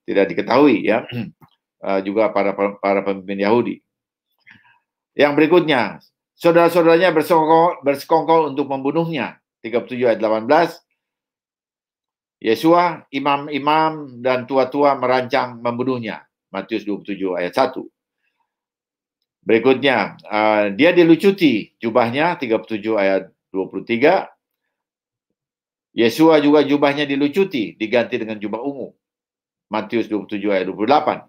tidak diketahui ya. Juga para pemimpin Yahudi. Yang berikutnya, saudara-saudaranya bersekongkol untuk membunuhnya. 37 ayat 18. Yesua, imam-imam dan tua-tua merancang membunuhnya. Matius 27 ayat 1. Berikutnya, dia dilucuti jubahnya, 37 ayat 23. Yesua juga jubahnya dilucuti, diganti dengan jubah ungu. Matius 27 ayat 28.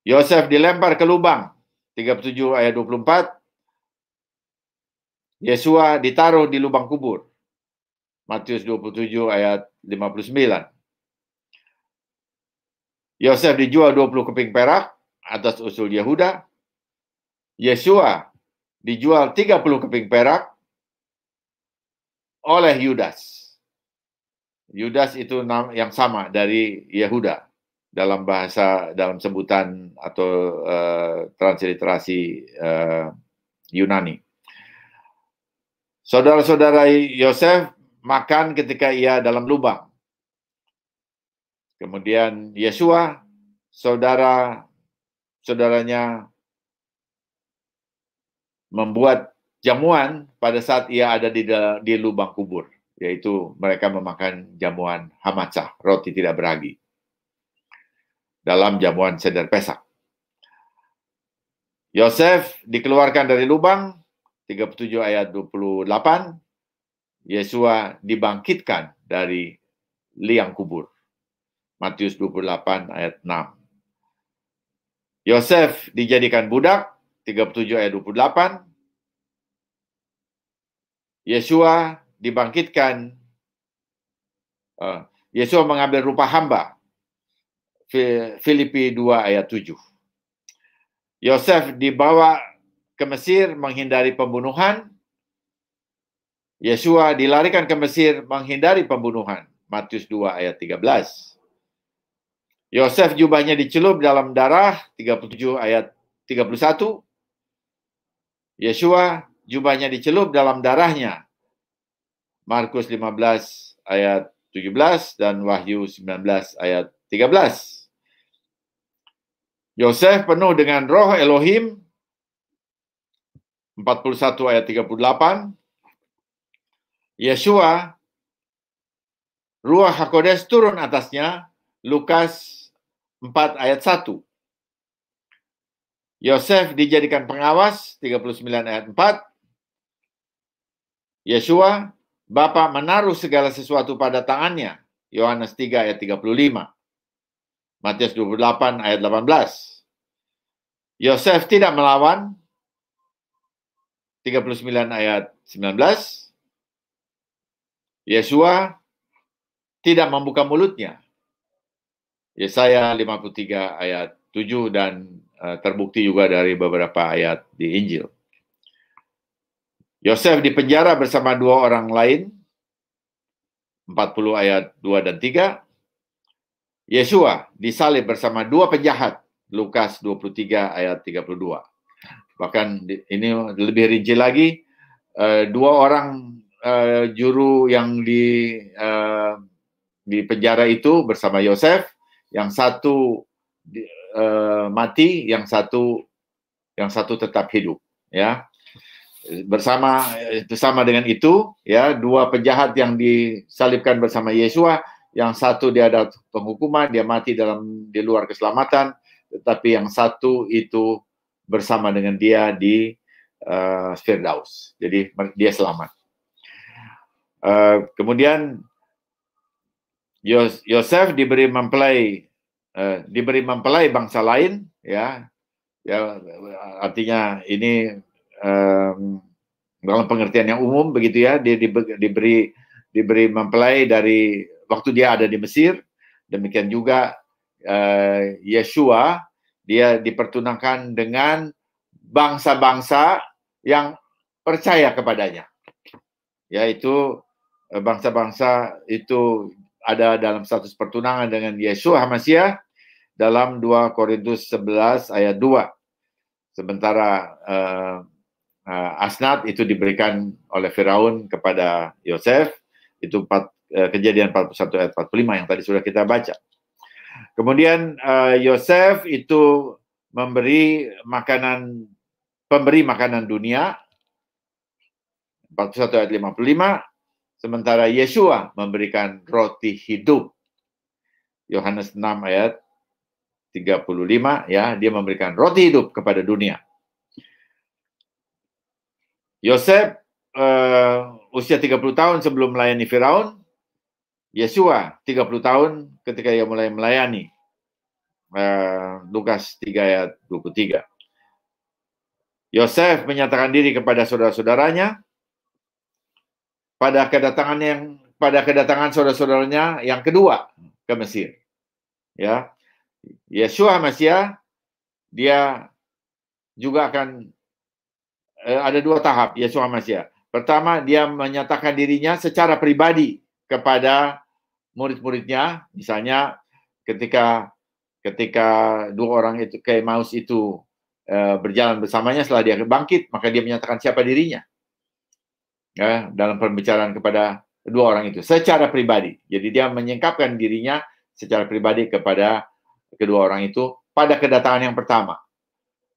Yosef dilempar ke lubang, 37 ayat 24. Yesua ditaruh di lubang kubur. Matius 27 ayat 59. Yosef dijual 20 keping perak atas usul Yehuda. Yesua dijual 30 keping perak oleh Yudas. Yudas itu yang sama dari Yehuda dalam sebutan atau transliterasi Yunani. Saudara-saudara Yosef makan ketika ia dalam lubang. Kemudian Yesua, saudara-saudaranya membuat jamuan pada saat ia ada di lubang kubur, yaitu mereka memakan jamuan hamatsah, roti tidak beragi, dalam jamuan seder Pesak. Yosef dikeluarkan dari lubang, 37 ayat 28. Yesua dibangkitkan dari liang kubur. Matius 28 ayat 6. Yosef dijadikan budak, 37 ayat 28. Yesua dibangkitkan, Yesua mengambil rupa hamba, Filipi 2 ayat 7. Yosef dibawa ke Mesir menghindari pembunuhan. Yesua dilarikan ke Mesir menghindari pembunuhan. Matius 2 ayat 13. Yosef jubahnya dicelup dalam darah, 37 ayat 31. Yesua jubahnya dicelup dalam darahnya. Markus 15 ayat 17 dan Wahyu 19 ayat 13. Yosef penuh dengan roh Elohim, 41 ayat 38. Yesua, Ruach HaKodes turun atasnya, Lukas 4 ayat 1. Yosef dijadikan pengawas, 39 ayat 4. Yesua, Bapa menaruh segala sesuatu pada tangannya, Yohanes 3 ayat 35. Matius 28 ayat 18. Yosef tidak melawan, 39 ayat 19. Yesua tidak membuka mulutnya. Yesaya 53 ayat 7 dan terbukti juga dari beberapa ayat di Injil. Yosef dipenjara bersama dua orang lain, 40 ayat 2 dan 3. Yesua disalib bersama dua penjahat, Lukas 23 ayat 32. Bahkan ini lebih rinci lagi, dua orang juru yang di penjara itu bersama Yosef, yang satu mati, yang satu tetap hidup, ya. bersama dengan itu, ya, dua penjahat yang disalibkan bersama Yesua, yang satu dia ada penghukuman, dia mati di luar keselamatan, tetapi yang satu itu bersama dengan dia di Firdaus. Jadi dia selamat. Kemudian Yosef diberi mempelai bangsa lain, ya, artinya ini dalam pengertian yang umum begitu ya, dia diberi mempelai dari waktu dia ada di Mesir. Demikian juga Yeshua, dia dipertunangkan dengan bangsa-bangsa yang percaya kepadanya, yaitu bangsa-bangsa itu ada dalam status pertunangan dengan Yeshua HaMashiach dalam 2 Korintus 11 ayat 2. Sementara Asnat itu diberikan oleh Firaun kepada Yosef, itu Kejadian 41 ayat 45 yang tadi sudah kita baca. Kemudian Yosef itu pemberi makanan dunia, 41 ayat 55, sementara Yeshua memberikan roti hidup. Yohanes 6 ayat 35, ya, dia memberikan roti hidup kepada dunia. Yosef usia 30 tahun sebelum melayani Firaun, Yeshua 30 tahun ketika ia mulai melayani. Lukas 3 ayat 23. Yosef menyatakan diri kepada saudara-saudaranya pada kedatangan saudara-saudaranya yang kedua ke Mesir. Ya, Yeshua HaMashiach, dia juga akan ada dua tahap Yeshua HaMashiach. Pertama, dia menyatakan dirinya secara pribadi kepada murid-muridnya, misalnya ketika dua orang itu ke Emmaus itu berjalan bersamanya setelah dia bangkit, maka dia menyatakan siapa dirinya, ya, dalam pembicaraan kepada dua orang itu secara pribadi. Jadi dia menyingkapkan dirinya secara pribadi kepada kedua orang itu pada kedatangan yang pertama.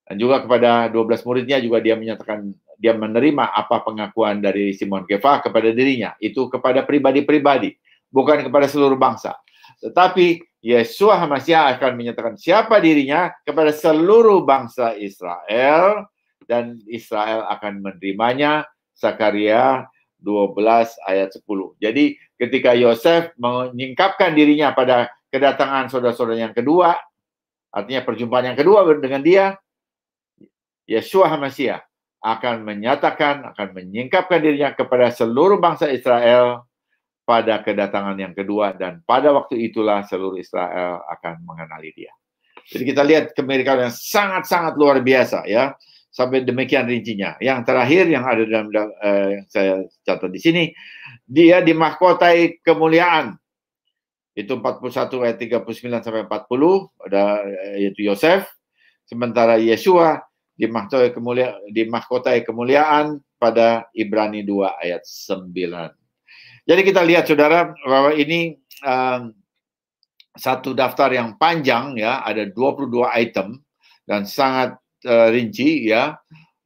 Dan juga kepada 12 muridnya juga dia menyatakan dia menerima apa pengakuan dari Simon Kefas kepada dirinya, itu kepada pribadi-pribadi, bukan kepada seluruh bangsa. Tetapi Yeshua HaMashiach akan menyatakan siapa dirinya kepada seluruh bangsa Israel, dan Israel akan menerimanya. Zakaria 12 ayat 10. Jadi ketika Yosef menyingkapkan dirinya pada kedatangan saudara-saudara yang kedua, artinya perjumpaan yang kedua dengan dia, Yeshua HaMashiach akan menyingkapkan dirinya kepada seluruh bangsa Israel pada kedatangan yang kedua, dan pada waktu itulah seluruh Israel akan mengenali dia. Jadi kita lihat kemiripan yang sangat-sangat luar biasa, ya, sampai demikian rincinya. Yang terakhir yang ada dalam yang saya catat di sini, dia dimahkotai kemuliaan. Itu 41 ayat 39 sampai 40, yaitu Yosef. Sementara Yeshua dimahkotai kemuliaan pada Ibrani 2 ayat 9. Jadi kita lihat saudara bahwa ini satu daftar yang panjang, ya, ada 22 item dan sangat rinci, ya,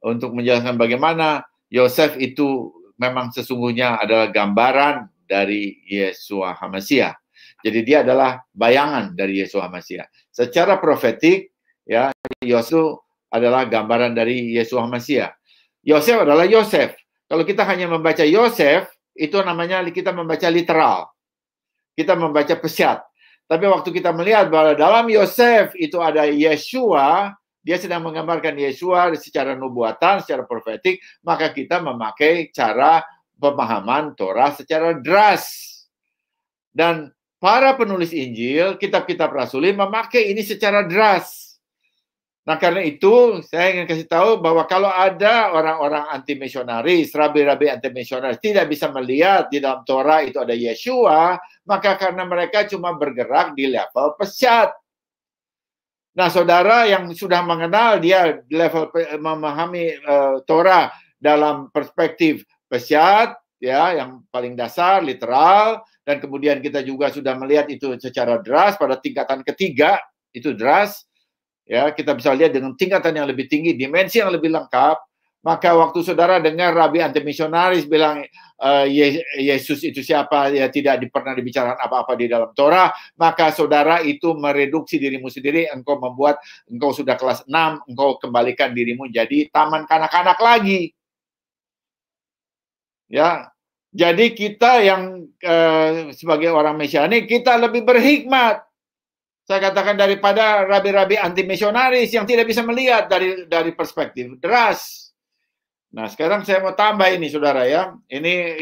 untuk menjelaskan bagaimana Yosef itu memang sesungguhnya adalah gambaran dari Yeshua HaMashiach. Jadi dia adalah bayangan dari Yeshua HaMashiach. Secara profetik, ya, Yosef adalah gambaran dari Yeshua HaMashiach. Yosef adalah Yosef. Kalau kita hanya membaca Yosef, itu namanya kita membaca literal. Kita membaca pesyat. Tapi waktu kita melihat bahwa dalam Yosef itu ada Yeshua, dia sedang menggambarkan Yeshua secara nubuatan, secara profetik, maka kita memakai cara pemahaman Torah secara dras. Dan para penulis Injil, kitab-kitab Rasuli memakai ini secara dras. Nah, karena itu saya ingin kasih tahu bahwa kalau ada orang-orang anti-misionaris, rabi-rabi anti-misionaris tidak bisa melihat di dalam Torah itu ada Yeshua, maka karena mereka cuma bergerak di level pesyat. Nah, saudara yang sudah mengenal dia level memahami Torah dalam perspektif pesyat, ya, yang paling dasar, literal, dan kemudian kita juga sudah melihat itu secara dras pada tingkatan ketiga, itu dras. Ya, kita bisa lihat dengan tingkatan yang lebih tinggi, dimensi yang lebih lengkap, Maka waktu saudara dengar rabi antimisionaris bilang Yesus itu siapa, ya tidak pernah dibicarakan apa-apa di dalam Torah, maka saudara itu mereduksi dirimu sendiri, engkau sudah kelas 6, engkau kembalikan dirimu jadi taman kanak-kanak lagi. Ya, jadi kita yang sebagai orang mesianik, kita lebih berhikmat. Saya katakan daripada rabi-rabi antimisionaris yang tidak bisa melihat dari perspektif deras. Nah, sekarang saya mau tambah ini, saudara ya. Ini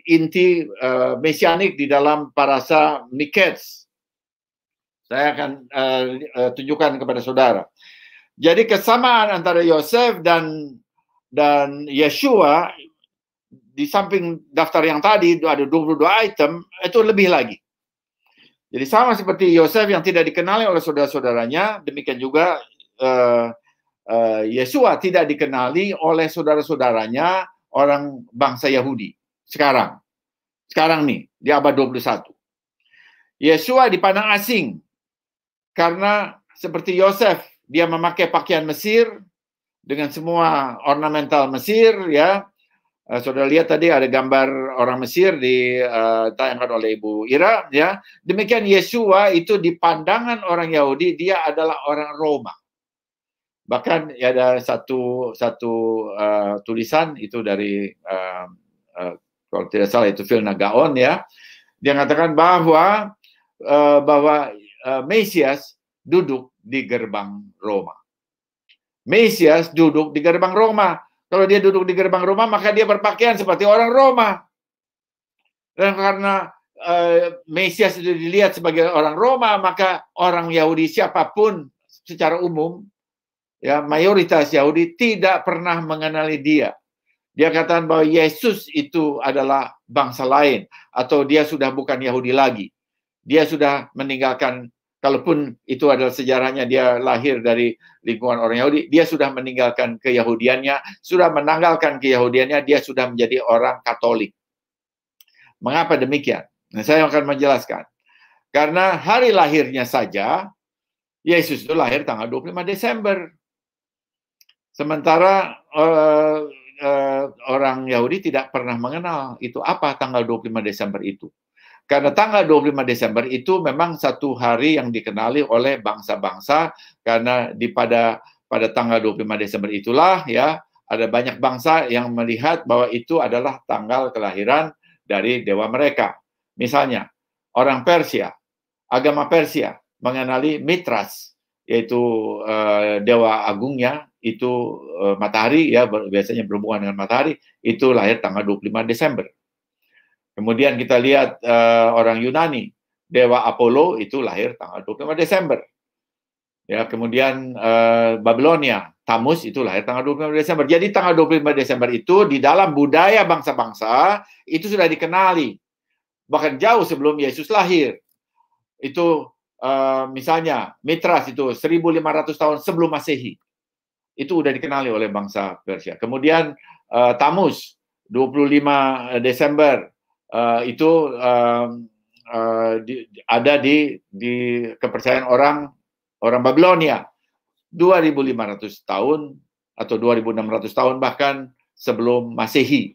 inti mesianik di dalam parasa Mikets. Saya akan tunjukkan kepada saudara. Jadi kesamaan antara Yosef dan Yeshua di samping daftar yang tadi ada 22 item, itu lebih lagi. Jadi sama seperti Yosef yang tidak dikenali oleh saudara-saudaranya, demikian juga Yeshua tidak dikenali oleh saudara-saudaranya orang bangsa Yahudi. Sekarang nih, di abad 21. Yeshua dipandang asing karena seperti Yosef, dia memakai pakaian Mesir dengan semua ornamental Mesir, ya. Saudara lihat tadi ada gambar orang Mesir ditayangkan oleh Ibu Ira, ya. Demikian Yeshua itu di pandangan orang Yahudi dia adalah orang Roma. Bahkan ya ada satu tulisan itu dari kalau tidak salah itu Vilna Gaon, ya. Dia mengatakan bahwa Mesias duduk di gerbang Roma. Mesias duduk di gerbang Roma. Kalau dia duduk di gerbang Roma, maka dia berpakaian seperti orang Roma. Dan karena Mesias itu dilihat sebagai orang Roma, maka orang Yahudi siapapun secara umum, ya mayoritas Yahudi tidak pernah mengenali dia. Dia katakan bahwa Yesus itu adalah bangsa lain, atau dia sudah bukan Yahudi lagi. Dia sudah meninggalkan, kalaupun itu adalah sejarahnya dia lahir dari lingkungan orang Yahudi, dia sudah meninggalkan keyahudiannya, dia sudah menjadi orang Katolik. Mengapa demikian? Nah, saya akan menjelaskan. Karena hari lahirnya saja, Yesus itu lahir tanggal 25 Desember. Sementara orang Yahudi tidak pernah mengenal itu apa tanggal 25 Desember itu. Karena tanggal 25 Desember itu memang satu hari yang dikenali oleh bangsa-bangsa, karena pada tanggal 25 Desember itulah ya ada banyak bangsa yang melihat bahwa itu adalah tanggal kelahiran dari dewa mereka. Misalnya orang Persia, agama Persia mengenali Mithras, yaitu dewa agungnya itu matahari, ya biasanya berhubungan dengan matahari, itu lahir tanggal 25 Desember. Kemudian kita lihat orang Yunani, dewa Apollo itu lahir tanggal 25 Desember. Ya, kemudian Babilonia, Tamus itu lahir tanggal 25 Desember. Jadi tanggal 25 Desember itu di dalam budaya bangsa-bangsa itu sudah dikenali. Bahkan jauh sebelum Yesus lahir. Itu misalnya Mithras itu 1500 tahun sebelum Masehi. Itu sudah dikenali oleh bangsa Persia. Kemudian Tamus 25 Desember itu ada di kepercayaan orang Babilonia 2500 tahun atau 2600 tahun bahkan sebelum Masehi.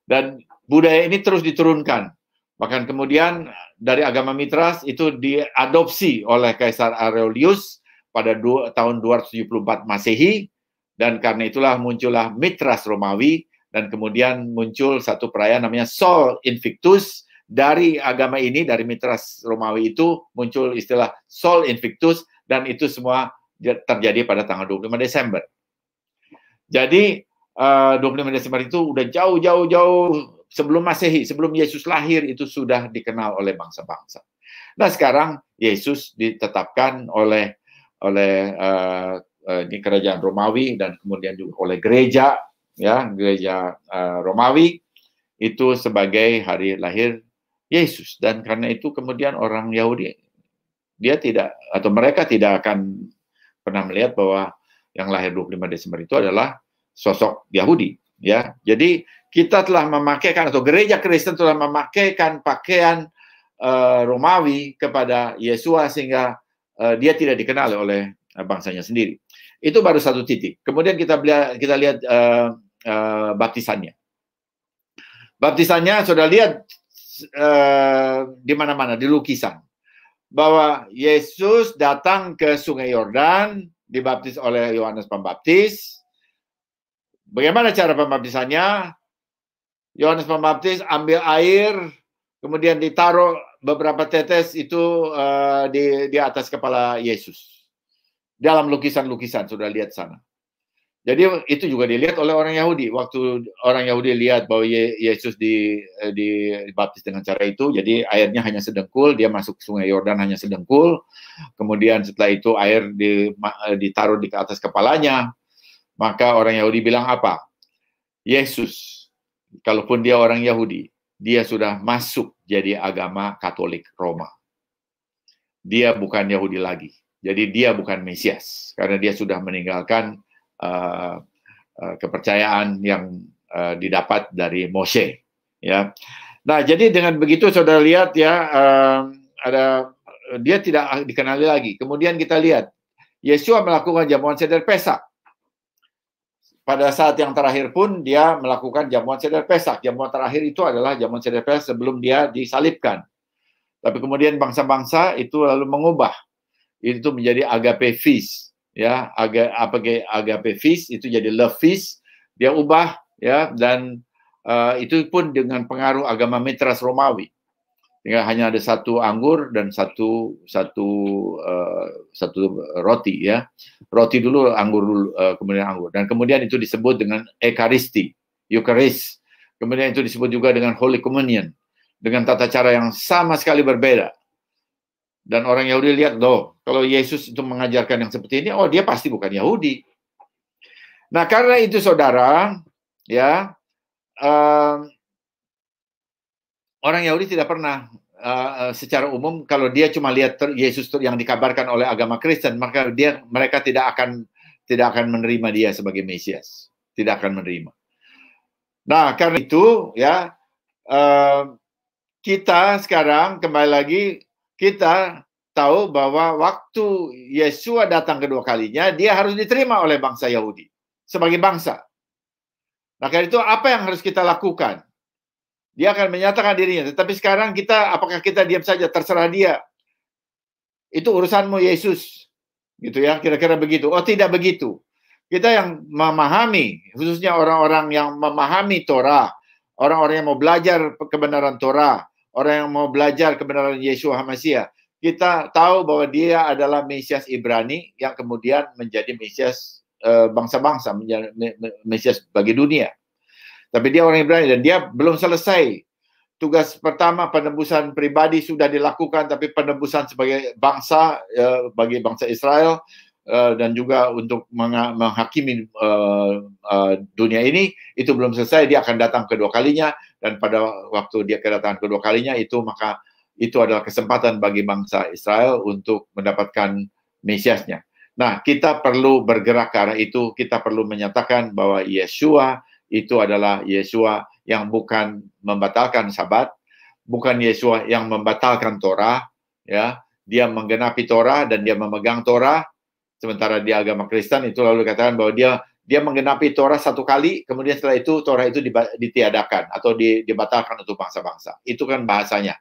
Dan budaya ini terus diturunkan. Bahkan kemudian dari agama Mithras itu diadopsi oleh Kaisar Aurelius pada tahun 274 Masehi, dan karena itulah muncullah Mithras Romawi. Dan kemudian muncul satu perayaan namanya Sol Invictus. Dari agama ini, dari Mithras Romawi itu muncul istilah Sol Invictus, dan itu semua terjadi pada tanggal 25 Desember. Jadi 25 Desember itu udah jauh sebelum Masehi, sebelum Yesus lahir itu sudah dikenal oleh bangsa-bangsa. Nah sekarang Yesus ditetapkan oleh ini kerajaan Romawi dan kemudian juga oleh gereja, ya gereja Romawi itu sebagai hari lahir Yesus. Dan karena itu kemudian orang Yahudi mereka tidak akan pernah melihat bahwa yang lahir 25 Desember itu adalah sosok Yahudi, ya. Jadi kita telah memakaikan, atau gereja Kristen telah memakaikan pakaian Romawi kepada Yesua sehingga dia tidak dikenal oleh bangsanya sendiri. Itu baru satu titik. Kemudian kita lihat baptisannya. Baptisannya sudah lihat di mana-mana, di lukisan. Bahwa Yesus datang ke Sungai Yordan, dibaptis oleh Yohanes Pembaptis. Bagaimana cara pembaptisannya? Yohanes Pembaptis ambil air, kemudian ditaruh beberapa tetes itu di atas kepala Yesus. Dalam lukisan-lukisan, sudah lihat sana. Jadi itu juga dilihat oleh orang Yahudi. Waktu orang Yahudi lihat bahwa Yesus dibaptis dengan cara itu, jadi airnya hanya sedengkul, dia masuk Sungai Yordan hanya sedengkul. Kemudian setelah itu air ditaruh di atas kepalanya. Maka orang Yahudi bilang apa? Yesus, kalaupun dia orang Yahudi, dia sudah masuk jadi agama Katolik Roma. Dia bukan Yahudi lagi. Jadi dia bukan Mesias. Karena dia sudah meninggalkan kepercayaan yang didapat dari Moshe, ya. Nah, jadi dengan begitu saudara lihat ya, dia tidak dikenali lagi. Kemudian kita lihat Yesua melakukan jamuan seder Pesak. Pada saat yang terakhir pun dia melakukan jamuan seder Pesak. Jamuan terakhir itu adalah jamuan seder Pesak sebelum dia disalibkan. Tapi kemudian bangsa-bangsa itu lalu mengubah itu menjadi agape feast. Ya, agape feast itu jadi love feast, dia ubah ya, dan itu pun dengan pengaruh agama Mitras Romawi. Sehingga hanya ada satu anggur dan satu roti ya. Roti dulu, anggur dulu, kemudian anggur. Dan kemudian itu disebut dengan Ekaristi, Eucharist. Kemudian itu disebut juga dengan Holy Communion, dengan tata cara yang sama sekali berbeda. Dan orang Yahudi lihat, loh, kalau Yesus itu mengajarkan yang seperti ini, oh dia pasti bukan Yahudi. Nah, karena itu saudara, ya, orang Yahudi tidak pernah secara umum kalau dia cuma lihat Yesus yang dikabarkan oleh agama Kristen, maka mereka tidak akan menerima dia sebagai Mesias, tidak akan menerima. Nah, karena itu ya, kita sekarang kembali lagi, kita tahu bahwa waktu Yesua datang kedua kalinya, dia harus diterima oleh bangsa Yahudi sebagai bangsa. Nah, karena itu apa yang harus kita lakukan? Dia akan menyatakan dirinya. Tetapi sekarang apakah kita diam saja, terserah dia? Itu urusanmu Yesus, gitu ya, kira-kira begitu. Oh, tidak begitu. Kita yang memahami, khususnya orang-orang yang memahami Torah, orang-orang yang mau belajar kebenaran Torah, orang yang mau belajar kebenaran Yeshua HaMashiach, kita tahu bahwa dia adalah Mesias Ibrani yang kemudian menjadi Mesias bangsa-bangsa, menjadi Mesias bagi dunia. Tapi dia orang Ibrani dan dia belum selesai. Tugas pertama penebusan pribadi sudah dilakukan, tapi penebusan sebagai bangsa, bagi bangsa Israel, dan juga untuk menghakimi dunia ini, itu belum selesai. Dia akan datang kedua kalinya, dan pada waktu dia kedatangan kedua kalinya itu, maka itu adalah kesempatan bagi bangsa Israel untuk mendapatkan Mesiasnya. Nah, kita perlu bergerak ke arah itu. Kita perlu menyatakan bahwa Yeshua itu adalah Yeshua yang bukan membatalkan Sabat, bukan Yeshua yang membatalkan Torah, ya. Dia menggenapi Torah dan dia memegang Torah. Sementara di agama Kristen itu lalu dikatakan bahwa dia menggenapi Torah satu kali, kemudian setelah itu Torah itu ditiadakan atau dibatalkan untuk bangsa-bangsa. Itu kan bahasanya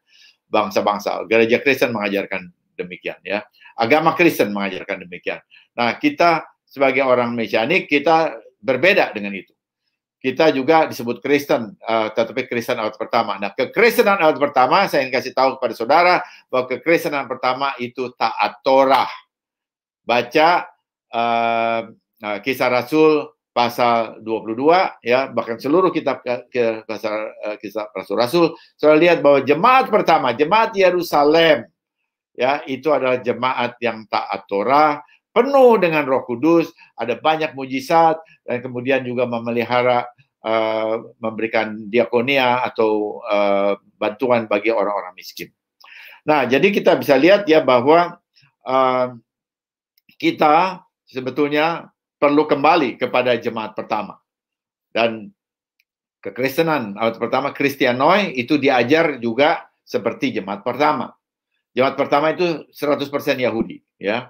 bangsa-bangsa. Gereja Kristen mengajarkan demikian, ya. Agama Kristen mengajarkan demikian. Nah, kita sebagai orang Mesianik, kita berbeda dengan itu. Kita juga disebut Kristen, tetapi Kristen abad pertama. Nah, kekristenan abad pertama, saya ingin kasih tahu kepada saudara bahwa kekristenan pertama itu taat Torah. Baca Kisah Rasul pasal 22, ya, bahkan seluruh kitab Kisah Rasul-Rasul, saudara lihat bahwa jemaat pertama, jemaat Yerusalem, ya, itu adalah jemaat yang taat Torah, penuh dengan Roh Kudus, ada banyak mujizat, dan kemudian juga memelihara, memberikan diakonia atau bantuan bagi orang-orang miskin. Nah, jadi kita bisa lihat ya bahwa kita sebetulnya perlu kembali kepada jemaat pertama. Dan kekristenan abad pertama, Kristianoi, itu diajar juga seperti jemaat pertama. Jemaat pertama itu 100% Yahudi, ya.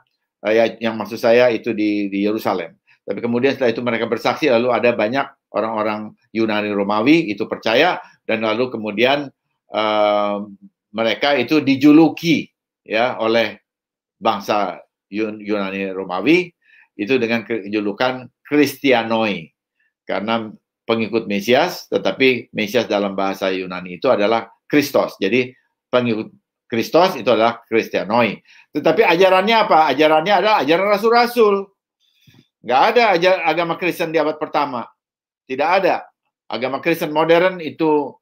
yang maksud saya itu di Yerusalem. Tapi kemudian setelah itu mereka bersaksi, lalu ada banyak orang-orang Yunani Romawi itu percaya, dan lalu kemudian mereka itu dijuluki ya oleh bangsa Yunani Romawi itu dengan julukan Kristianoi, karena pengikut Mesias, tetapi Mesias dalam bahasa Yunani itu adalah Kristos. Jadi pengikut Kristos itu adalah Kristianoi. Tetapi ajarannya apa? Ajarannya adalah ajaran rasul-rasul. Nggak ada agama Kristen di abad pertama. Tidak ada. Agama Kristen modern itu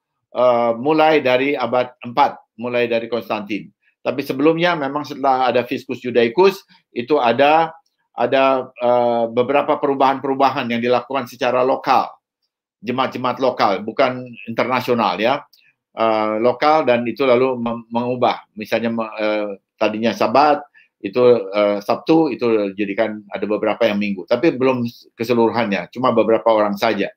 mulai dari abad 4, mulai dari Konstantin. Tapi sebelumnya memang setelah ada Fiskus Judaicus, itu ada beberapa perubahan-perubahan yang dilakukan secara lokal. Jemaat-jemaat lokal, bukan internasional ya. Lokal, dan itu lalu mengubah. Misalnya tadinya Sabat, itu Sabtu, itu jadikan ada beberapa yang Minggu. Tapi belum keseluruhannya, cuma beberapa orang saja.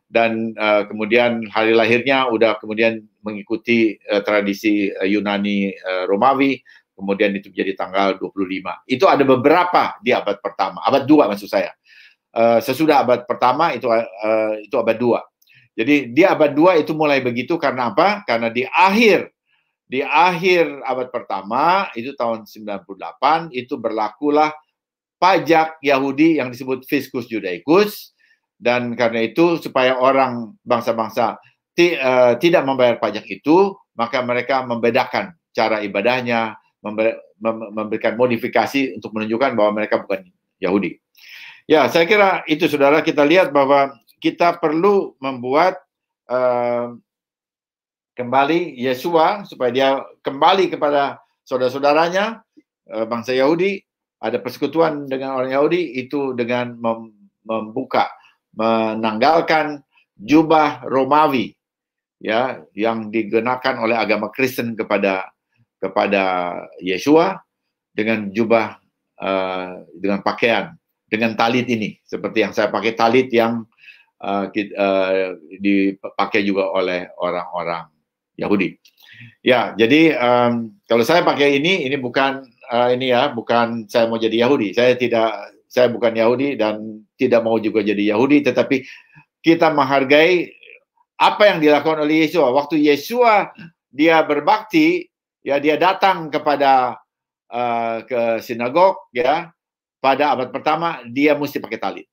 Dan kemudian hari lahirnya udah kemudian mengikuti tradisi Yunani Romawi, kemudian itu menjadi tanggal 25. Itu ada beberapa di abad pertama, abad 2 maksud saya. Sesudah abad pertama itu abad 2. Jadi di abad 2 itu mulai begitu karena apa? Karena di akhir abad pertama itu tahun 98 itu berlakulah pajak Yahudi yang disebut Fiskus Judaicus, dan karena itu supaya orang bangsa-bangsa tidak membayar pajak itu, maka mereka membedakan cara ibadahnya, memberikan modifikasi untuk menunjukkan bahwa mereka bukan Yahudi. Ya, saya kira itu, saudara. Kita lihat bahwa kita perlu membuat kembali Yesua supaya dia kembali kepada saudara-saudaranya, bangsa Yahudi. Ada persekutuan dengan orang Yahudi itu dengan menanggalkan jubah Romawi ya yang digunakan oleh agama Kristen kepada Yesua, dengan jubah dengan pakaian, dengan talit ini, seperti yang saya pakai, talit yang dipakai juga oleh orang-orang Yahudi. Ya, jadi kalau saya pakai ini bukan bukan saya mau jadi Yahudi. Saya bukan Yahudi dan tidak mau juga jadi Yahudi, tetapi kita menghargai apa yang dilakukan oleh Yesua. Waktu Yesua dia berbakti, ya dia datang kepada ke sinagog ya. Pada abad pertama dia mesti pakai talit.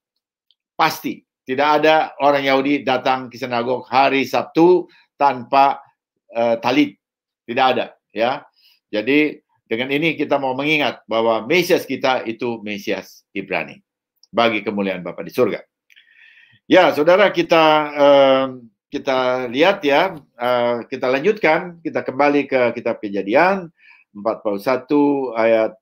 Pasti. Tidak ada orang Yahudi datang ke sinagog hari Sabtu tanpa talit. Tidak ada ya. Jadi dengan ini kita mau mengingat bahwa Mesias kita itu Mesias Ibrani bagi kemuliaan Bapa di surga. Ya, saudara, kita lihat ya, kita lanjutkan, kita kembali ke kitab Kejadian 41 ayat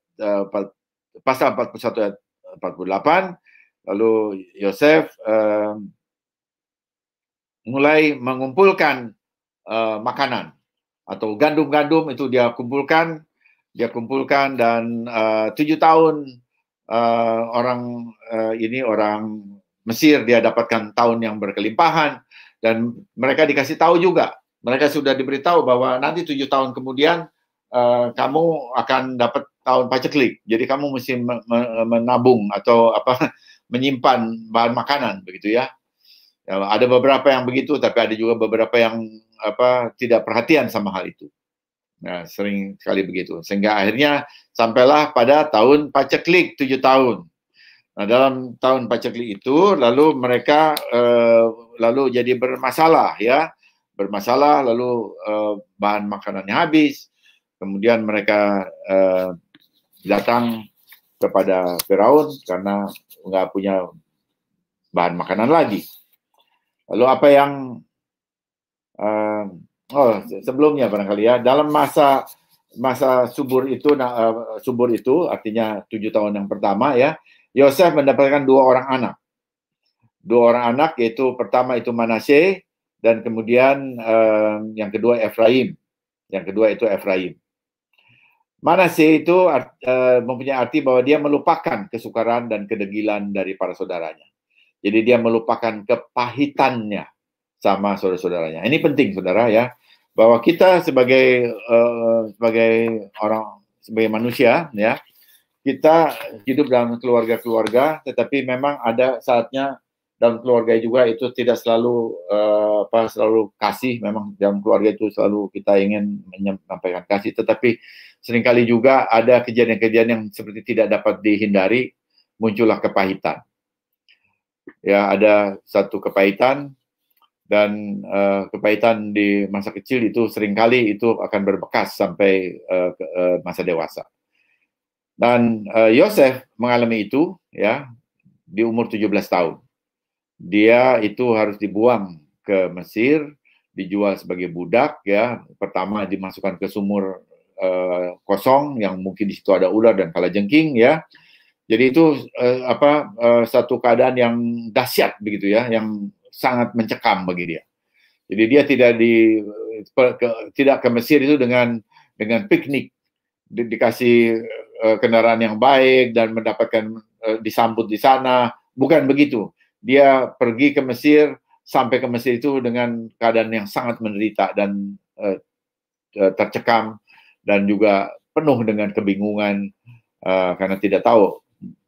pasal 41 ayat 48. Lalu Yosef mulai mengumpulkan makanan atau gandum-gandum itu dia kumpulkan dan 7 tahun orang Mesir dia dapatkan tahun yang berkelimpahan, dan mereka dikasih tahu juga, mereka sudah diberitahu bahwa nanti 7 tahun kemudian kamu akan dapat tahun paceklik, jadi kamu mesti menabung atau menyimpan bahan makanan begitu ya. Ada beberapa yang begitu, tapi ada juga beberapa yang tidak perhatian sama hal itu. Nah, sering sekali begitu. Sehingga akhirnya sampailah pada tahun paceklik 7 tahun. Nah, dalam tahun paceklik itu lalu mereka lalu jadi bermasalah ya. Bermasalah, lalu bahan makanannya habis. Kemudian mereka datang kepada Firaun karena nggak punya bahan makanan lagi. Lalu apa yang sebelumnya barangkali ya, dalam masa subur itu artinya 7 tahun yang pertama ya, Yosef mendapatkan 2 orang anak. 2 orang anak, yaitu pertama itu Manasye, dan kemudian yang kedua Efraim. Yang kedua itu Efraim. Manasye itu mempunyai arti bahwa dia melupakan kesukaran dan kedegilan dari para saudaranya. Jadi dia melupakan kepahitannya sama saudara-saudaranya. Ini penting, saudara ya, bahwa kita sebagai manusia ya, kita hidup dalam keluarga-keluarga, tetapi memang ada saatnya dalam keluarga juga itu tidak selalu selalu kasih. Memang dalam keluarga itu selalu kita ingin menyampaikan kasih, tetapi seringkali juga ada kejadian-kejadian yang seperti tidak dapat dihindari, muncullah kepahitan. Ya, ada satu kepahitan, dan kepahitan di masa kecil itu seringkali itu akan berbekas sampai masa dewasa. Dan Yosef mengalami itu ya di umur 17 tahun. Dia itu harus dibuang ke Mesir, dijual sebagai budak ya. Pertama dimasukkan ke sumur kosong yang mungkin di situ ada ular dan kalajengking ya. Jadi itu satu keadaan yang dahsyat begitu ya, yang sangat mencekam bagi dia. Jadi dia tidak ke Mesir itu dengan piknik, dikasih kendaraan yang baik dan mendapatkan disambut di sana, bukan begitu. Dia pergi ke Mesir, sampai ke Mesir itu dengan keadaan yang sangat menderita dan tercekam dan juga penuh dengan kebingungan karena tidak tahu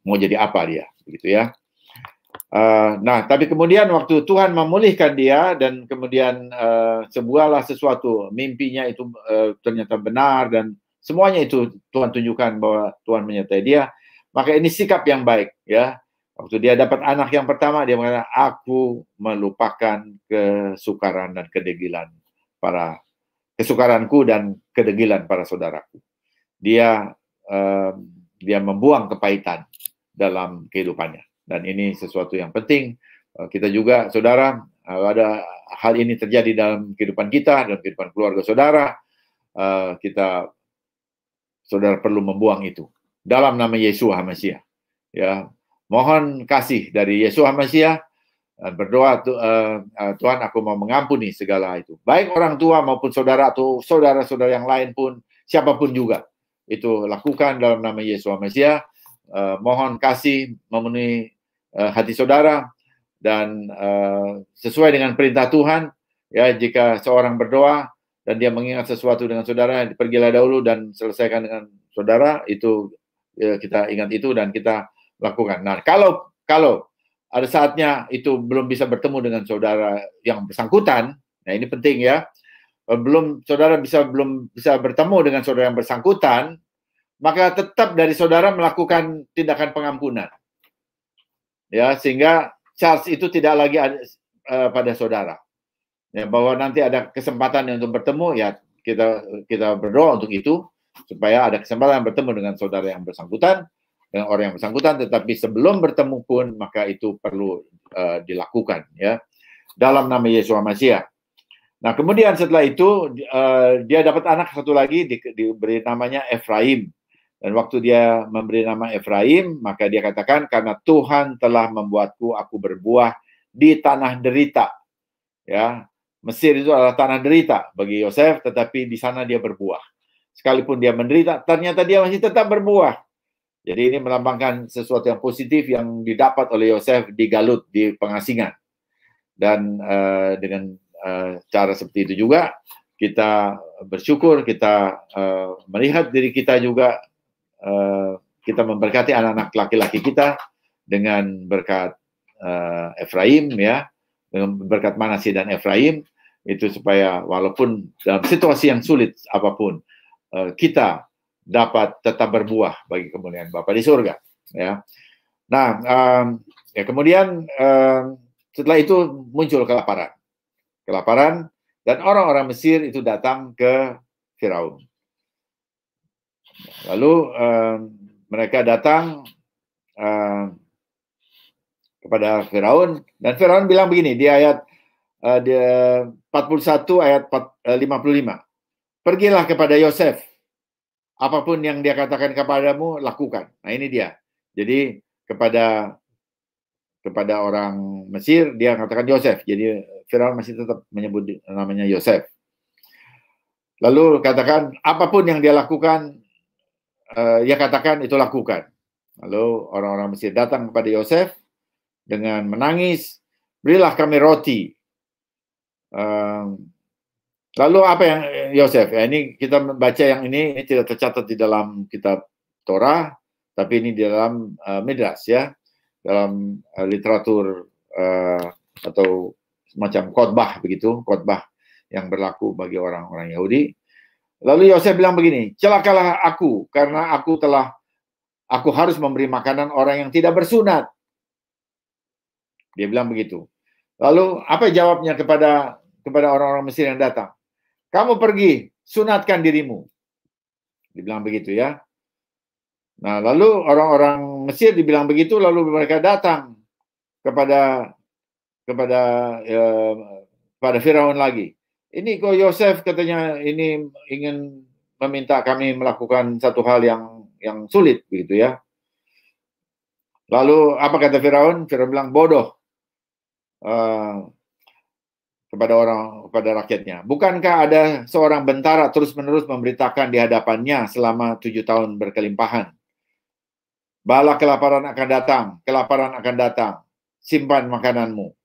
mau jadi apa dia, begitu ya. Nah, tapi kemudian waktu Tuhan memulihkan dia dan kemudian sebuahlah sesuatu, mimpinya itu ternyata benar dan semuanya itu Tuhan tunjukkan bahwa Tuhan menyertai dia, maka ini sikap yang baik ya. Waktu dia dapat anak yang pertama, dia mengatakan, aku melupakan kesukaranku dan kedegilan para saudaraku. Dia membuang kepahitan dalam kehidupannya. Dan ini sesuatu yang penting. Kita juga, saudara, ada hal ini terjadi dalam kehidupan kita, dalam kehidupan keluarga saudara, saudara perlu membuang itu. Dalam nama Yesus HaMasiah. Ya, mohon kasih dari Yesus HaMasiah, berdoa, Tuhan aku mau mengampuni segala itu. Baik orang tua maupun saudara atau saudara-saudara yang lain pun, siapapun juga. Itu lakukan dalam nama Yesus HaMasiah. Mohon kasih memenuhi hati saudara dan sesuai dengan perintah Tuhan ya. Jika seorang berdoa dan dia mengingat sesuatu dengan saudara, pergilah dahulu dan selesaikan dengan saudara. Itu ya, kita ingat itu dan kita lakukan. Nah, kalau ada saatnya itu belum bisa bertemu dengan saudara yang bersangkutan, nah ini penting ya. Saudara belum bisa bertemu dengan saudara yang bersangkutan, maka tetap dari saudara melakukan tindakan pengampunan. Ya, sehingga charge itu tidak lagi ada pada saudara. Ya, bahwa nanti ada kesempatan untuk bertemu, ya kita berdoa untuk itu supaya ada kesempatan bertemu dengan saudara yang bersangkutan, dengan orang yang bersangkutan, tetapi sebelum bertemu pun maka itu perlu dilakukan ya dalam nama Yesus HaMasiah. Nah, kemudian setelah itu dia dapat anak satu lagi, diberi namanya Efraim. Dan waktu dia memberi nama Efraim, maka dia katakan, karena Tuhan telah membuatku aku berbuah di tanah derita. Ya, Mesir itu adalah tanah derita bagi Yosef, tetapi di sana dia berbuah. Sekalipun dia menderita, ternyata dia masih tetap berbuah. Jadi ini melambangkan sesuatu yang positif yang didapat oleh Yosef di Galut, di pengasingan. Dan dengan cara seperti itu juga kita bersyukur, kita melihat diri kita juga, kita memberkati anak-anak laki-laki kita dengan berkat Efraim ya, dengan berkat Manasye dan Efraim, itu supaya walaupun dalam situasi yang sulit apapun, kita dapat tetap berbuah bagi kemuliaan Bapa di surga ya. Nah, ya kemudian setelah itu muncul kelaparan dan orang-orang Mesir itu datang ke Firaun. Lalu mereka datang kepada Firaun, dan Firaun bilang begini di ayat 41 ayat 55. Pergilah kepada Yosef, apapun yang dia katakan kepadamu lakukan. Nah, ini dia. Jadi kepada orang Mesir dia katakan Yosef. Jadi Firaun masih tetap menyebut namanya Yosef. Lalu katakan apapun yang dia lakukan, ya katakan itu lakukan. Lalu orang-orang Mesir datang kepada Yosef dengan menangis, berilah kami roti. Lalu apa yang Yosef? Ya, ini kita membaca yang ini tidak tercatat di dalam kitab Torah, tapi ini di dalam Midrash ya, dalam literatur atau semacam khotbah begitu, khotbah yang berlaku bagi orang-orang Yahudi. Lalu Yosef bilang begini, celakalah aku karena aku harus memberi makanan orang yang tidak bersunat. Dia bilang begitu. Lalu apa jawabnya kepada orang-orang Mesir yang datang? Kamu pergi, sunatkan dirimu. Dibilang begitu ya. Nah, lalu orang-orang Mesir dibilang begitu, lalu mereka datang kepada Firaun lagi. Ini kok Yosef katanya ini ingin meminta kami melakukan satu hal yang sulit begitu ya. Lalu apa kata Firaun? Firaun bilang bodoh kepada rakyatnya. Bukankah ada seorang bentara terus-menerus memberitakan di hadapannya selama 7 tahun berkelimpahan? Bala kelaparan akan datang, simpan makananmu.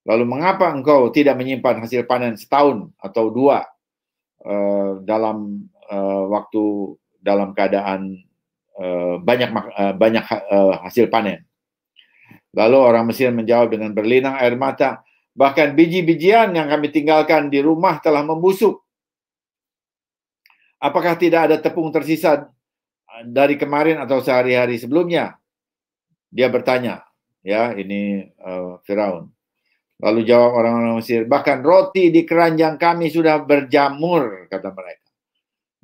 Lalu mengapa engkau tidak menyimpan hasil panen setahun atau 2 dalam keadaan banyak hasil panen? Lalu orang Mesir menjawab dengan berlinang air mata, bahkan biji-bijian yang kami tinggalkan di rumah telah membusuk. Apakah tidak ada tepung tersisa dari kemarin atau sehari-hari sebelumnya? Dia bertanya, ya ini Firaun. Lalu jawab orang-orang Mesir, bahkan roti di keranjang kami sudah berjamur, kata mereka.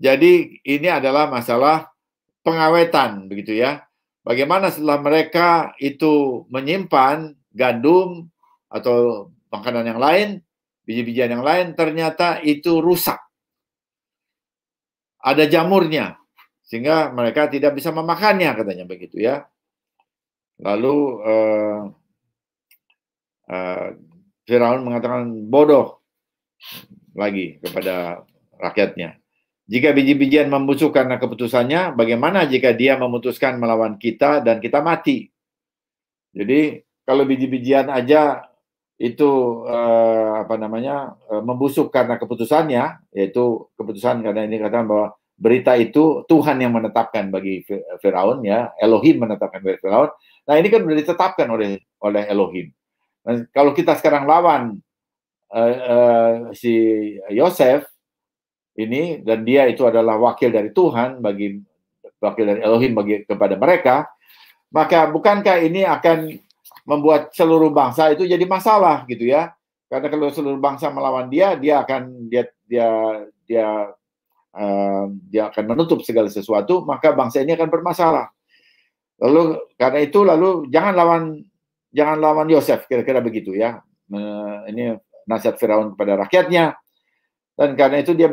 Jadi ini adalah masalah pengawetan, begitu ya. Bagaimana setelah mereka itu menyimpan gandum atau makanan yang lain, biji-bijian yang lain, ternyata itu rusak. Ada jamurnya, sehingga mereka tidak bisa memakannya, katanya begitu ya. Lalu Firaun mengatakan bodoh lagi kepada rakyatnya. Jika biji-bijian membusuk karena keputusannya, bagaimana jika dia memutuskan melawan kita dan kita mati? Jadi kalau biji-bijian aja itu membusuk karena keputusannya, yaitu keputusan karena ini katakan bahwa berita itu Tuhan yang menetapkan bagi Firaun ya, Elohim menetapkan bagi Firaun. Nah ini kan sudah ditetapkan oleh Elohim. Nah, kalau kita sekarang lawan si Yosef ini dan dia itu adalah wakil dari Tuhan wakil dari Elohim kepada mereka, maka bukankah ini akan membuat seluruh bangsa itu jadi masalah gitu ya? Karena kalau seluruh bangsa melawan dia akan akan menutup segala sesuatu, maka bangsa ini akan bermasalah. Lalu karena itu jangan lawan Yosef, kira-kira begitu ya. Ini nasihat Firaun kepada rakyatnya. Dan karena itu dia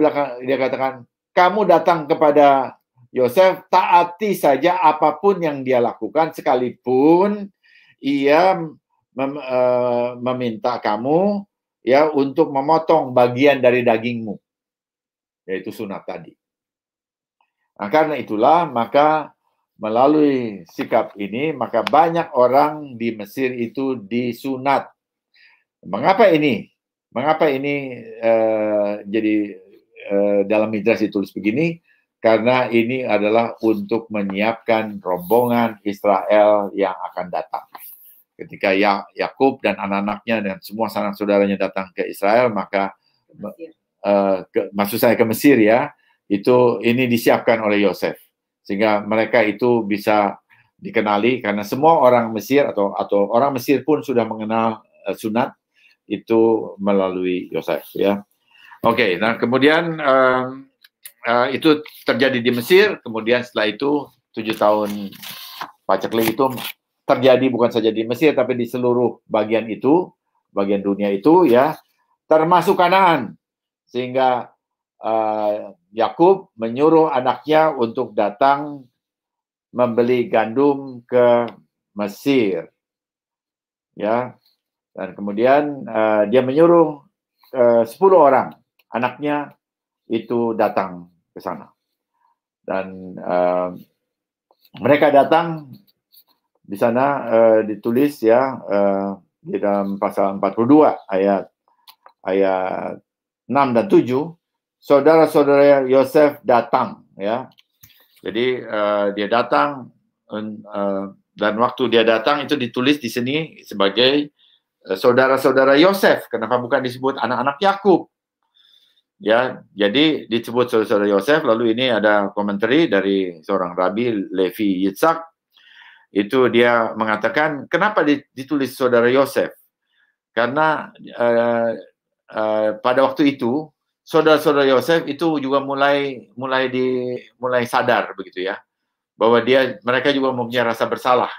katakan, kamu datang kepada Yosef, taati saja apapun yang dia lakukan, sekalipun ia meminta kamu ya untuk memotong bagian dari dagingmu, yaitu sunat tadi. Nah, karena itulah maka melalui sikap ini maka banyak orang di Mesir itu disunat. Mengapa ini? Jadi dalam Midrash ditulis begini? Karena ini adalah untuk menyiapkan rombongan Israel yang akan datang. Ketika Yakub dan anak-anaknya dan semua sanak saudaranya datang ke Israel, maka maksud saya ke Mesir ya, ini disiapkan oleh Yosef. Sehingga mereka itu bisa dikenali karena semua orang Mesir atau orang Mesir pun sudah mengenal sunat itu melalui Yosef ya. Oke, nah kemudian itu terjadi di Mesir, kemudian setelah itu 7 tahun paceklik itu terjadi bukan saja di Mesir tapi di seluruh bagian dunia itu ya, termasuk Kanaan. Sehingga Yakub menyuruh anaknya untuk datang membeli gandum ke Mesir. Ya. Dan kemudian dia menyuruh 10 orang anaknya itu datang ke sana. Dan mereka datang di sana ditulis ya di dalam pasal 42 ayat 6 dan 7, saudara-saudara Yosef datang ya. Jadi dia datang dan waktu dia datang itu ditulis di sini sebagai saudara-saudara Yosef. Kenapa bukan disebut anak-anak Yakub? Ya, jadi disebut saudara-saudara Yosef. Lalu ini ada komentari dari seorang rabi, Levi Yitzhak. Itu dia mengatakan kenapa ditulis saudara Yosef? Karena pada waktu itu saudara-saudara Yosef itu juga mulai sadar begitu ya, bahwa mereka juga mempunyai rasa bersalah,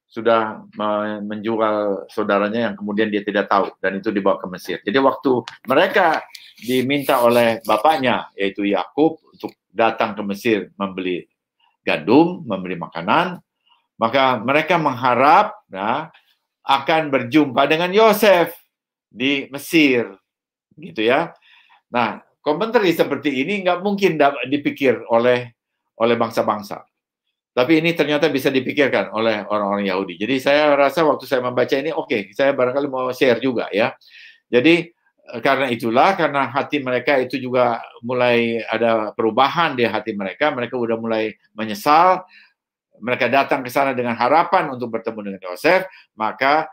sudah menjual saudaranya yang kemudian dia tidak tahu, dan itu dibawa ke Mesir. Jadi waktu mereka diminta oleh bapaknya yaitu Yakub untuk datang ke Mesir membeli gandum, membeli makanan, maka mereka mengharap akan berjumpa dengan Yosef di Mesir, gitu ya. Nah, komentari seperti ini nggak mungkin dipikir oleh bangsa-bangsa. Tapi ini ternyata bisa dipikirkan oleh orang-orang Yahudi. Jadi saya rasa waktu saya membaca ini, saya barangkali mau share juga ya. Jadi karena itulah, karena hati mereka itu juga mulai ada perubahan di hati mereka udah mulai menyesal, mereka datang ke sana dengan harapan untuk bertemu dengan Yosef, maka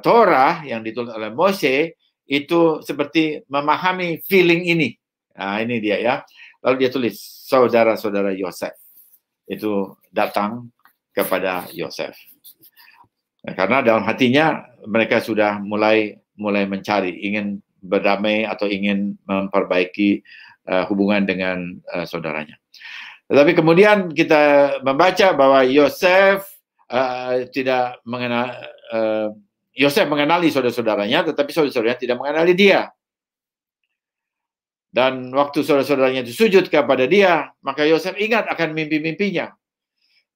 Torah yang ditulis oleh Mose itu seperti memahami feeling ini. Nah, ini dia ya. Lalu dia tulis, saudara-saudara Yosef itu datang kepada Yosef. Nah, karena dalam hatinya mereka sudah mulai mencari, ingin berdamai atau ingin memperbaiki hubungan dengan saudaranya. Tetapi kemudian kita membaca bahwa Yosef tidak mengenal Yosef mengenali saudara-saudaranya, tetapi saudara-saudaranya tidak mengenali dia. Dan waktu saudara-saudaranya itu sujud kepada dia, maka Yosef ingat akan mimpi-mimpinya.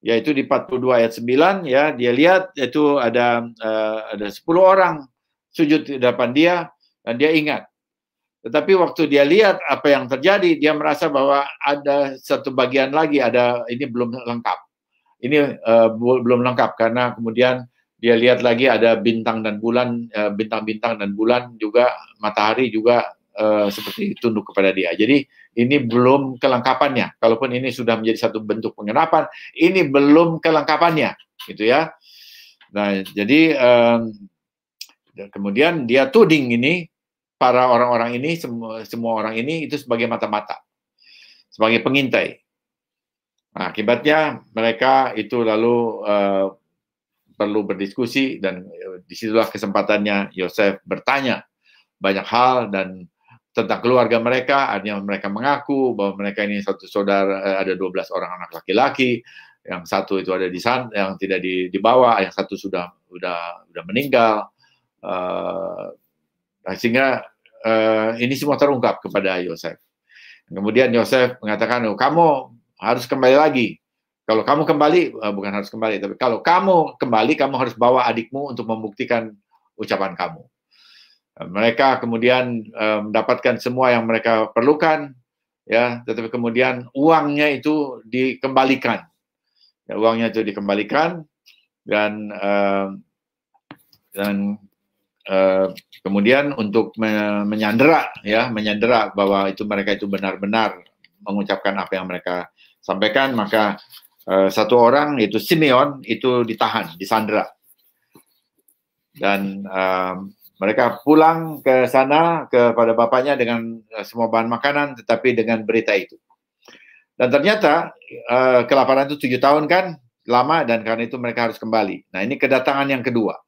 Yaitu di 42 ayat 9, ya, dia lihat itu ada 10 orang sujud di depan dia, dan dia ingat. Tetapi waktu dia lihat apa yang terjadi, dia merasa bahwa ada satu bagian lagi, ini belum lengkap. Ini belum lengkap, karena kemudian dia lihat lagi ada bintang dan bulan, bintang-bintang dan bulan juga, matahari juga seperti tunduk kepada dia. Jadi ini belum kelengkapannya. Kalaupun ini sudah menjadi satu bentuk pengenapan, ini belum kelengkapannya, gitu ya. Nah, jadi kemudian dia tuding ini para orang-orang ini, semua orang ini itu sebagai mata-mata, sebagai pengintai. Nah, akibatnya mereka itu lalu perlu berdiskusi, dan disitulah kesempatannya Yosef bertanya banyak hal dan tentang keluarga mereka. Artinya mereka mengaku bahwa mereka ini satu saudara, ada 12 orang anak laki-laki, yang satu itu ada di sana, yang tidak dibawa, yang satu sudah meninggal, sehingga ini semua terungkap kepada Yosef. Kemudian Yosef mengatakan, kamu harus kembali lagi. Kalau kamu kembali, bukan harus kembali, tapi kalau kamu kembali, kamu harus bawa adikmu untuk membuktikan ucapan kamu. Mereka kemudian mendapatkan semua yang mereka perlukan, ya, tetapi kemudian uangnya itu dikembalikan. Ya, uangnya itu dikembalikan, dan kemudian untuk menyandera bahwa itu mereka itu benar-benar mengucapkan apa yang mereka sampaikan, maka satu orang yaitu Simeon itu ditahan, disandera, dan mereka pulang ke sana kepada bapaknya dengan semua bahan makanan, tetapi dengan berita itu. Dan ternyata kelaparan itu 7 tahun kan, lama, dan karena itu mereka harus kembali. Nah, ini kedatangan yang kedua.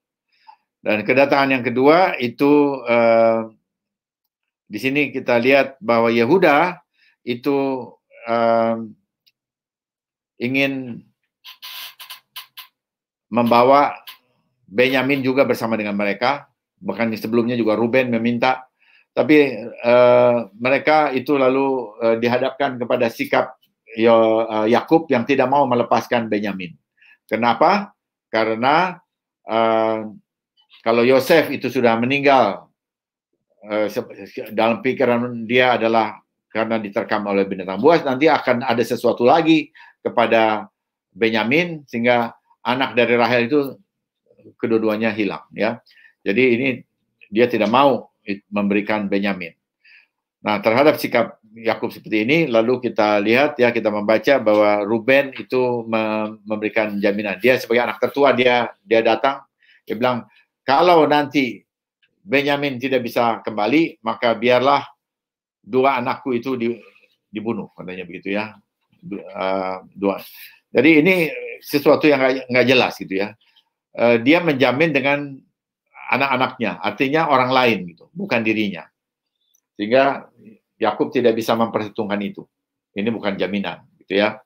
Dan kedatangan yang kedua itu di sini kita lihat bahwa Yehuda itu ingin membawa Benyamin juga bersama dengan mereka. Bahkan sebelumnya juga Ruben meminta. Tapi mereka itu lalu dihadapkan kepada sikap Yakub yang tidak mau melepaskan Benyamin. Kenapa? Karena kalau Yosef itu sudah meninggal, dalam pikiran dia adalah karena diterkam oleh binatang buas, nanti akan ada sesuatu lagi kepada Benyamin, sehingga anak dari Rahel itu kedua-duanya hilang, ya. Jadi ini dia tidak mau memberikan Benyamin. Nah, terhadap sikap Yakub seperti ini, lalu kita lihat ya, kita membaca bahwa Ruben itu memberikan jaminan. Dia sebagai anak tertua, dia datang, dia bilang, kalau nanti Benyamin tidak bisa kembali, maka biarlah dua anakku itu dibunuh, katanya begitu ya. Dua. Jadi ini sesuatu yang nggak jelas gitu ya. Dia menjamin dengan anak-anaknya, artinya orang lain gitu, bukan dirinya. Sehingga Yakub tidak bisa memperhitungkan itu. Ini bukan jaminan, gitu ya.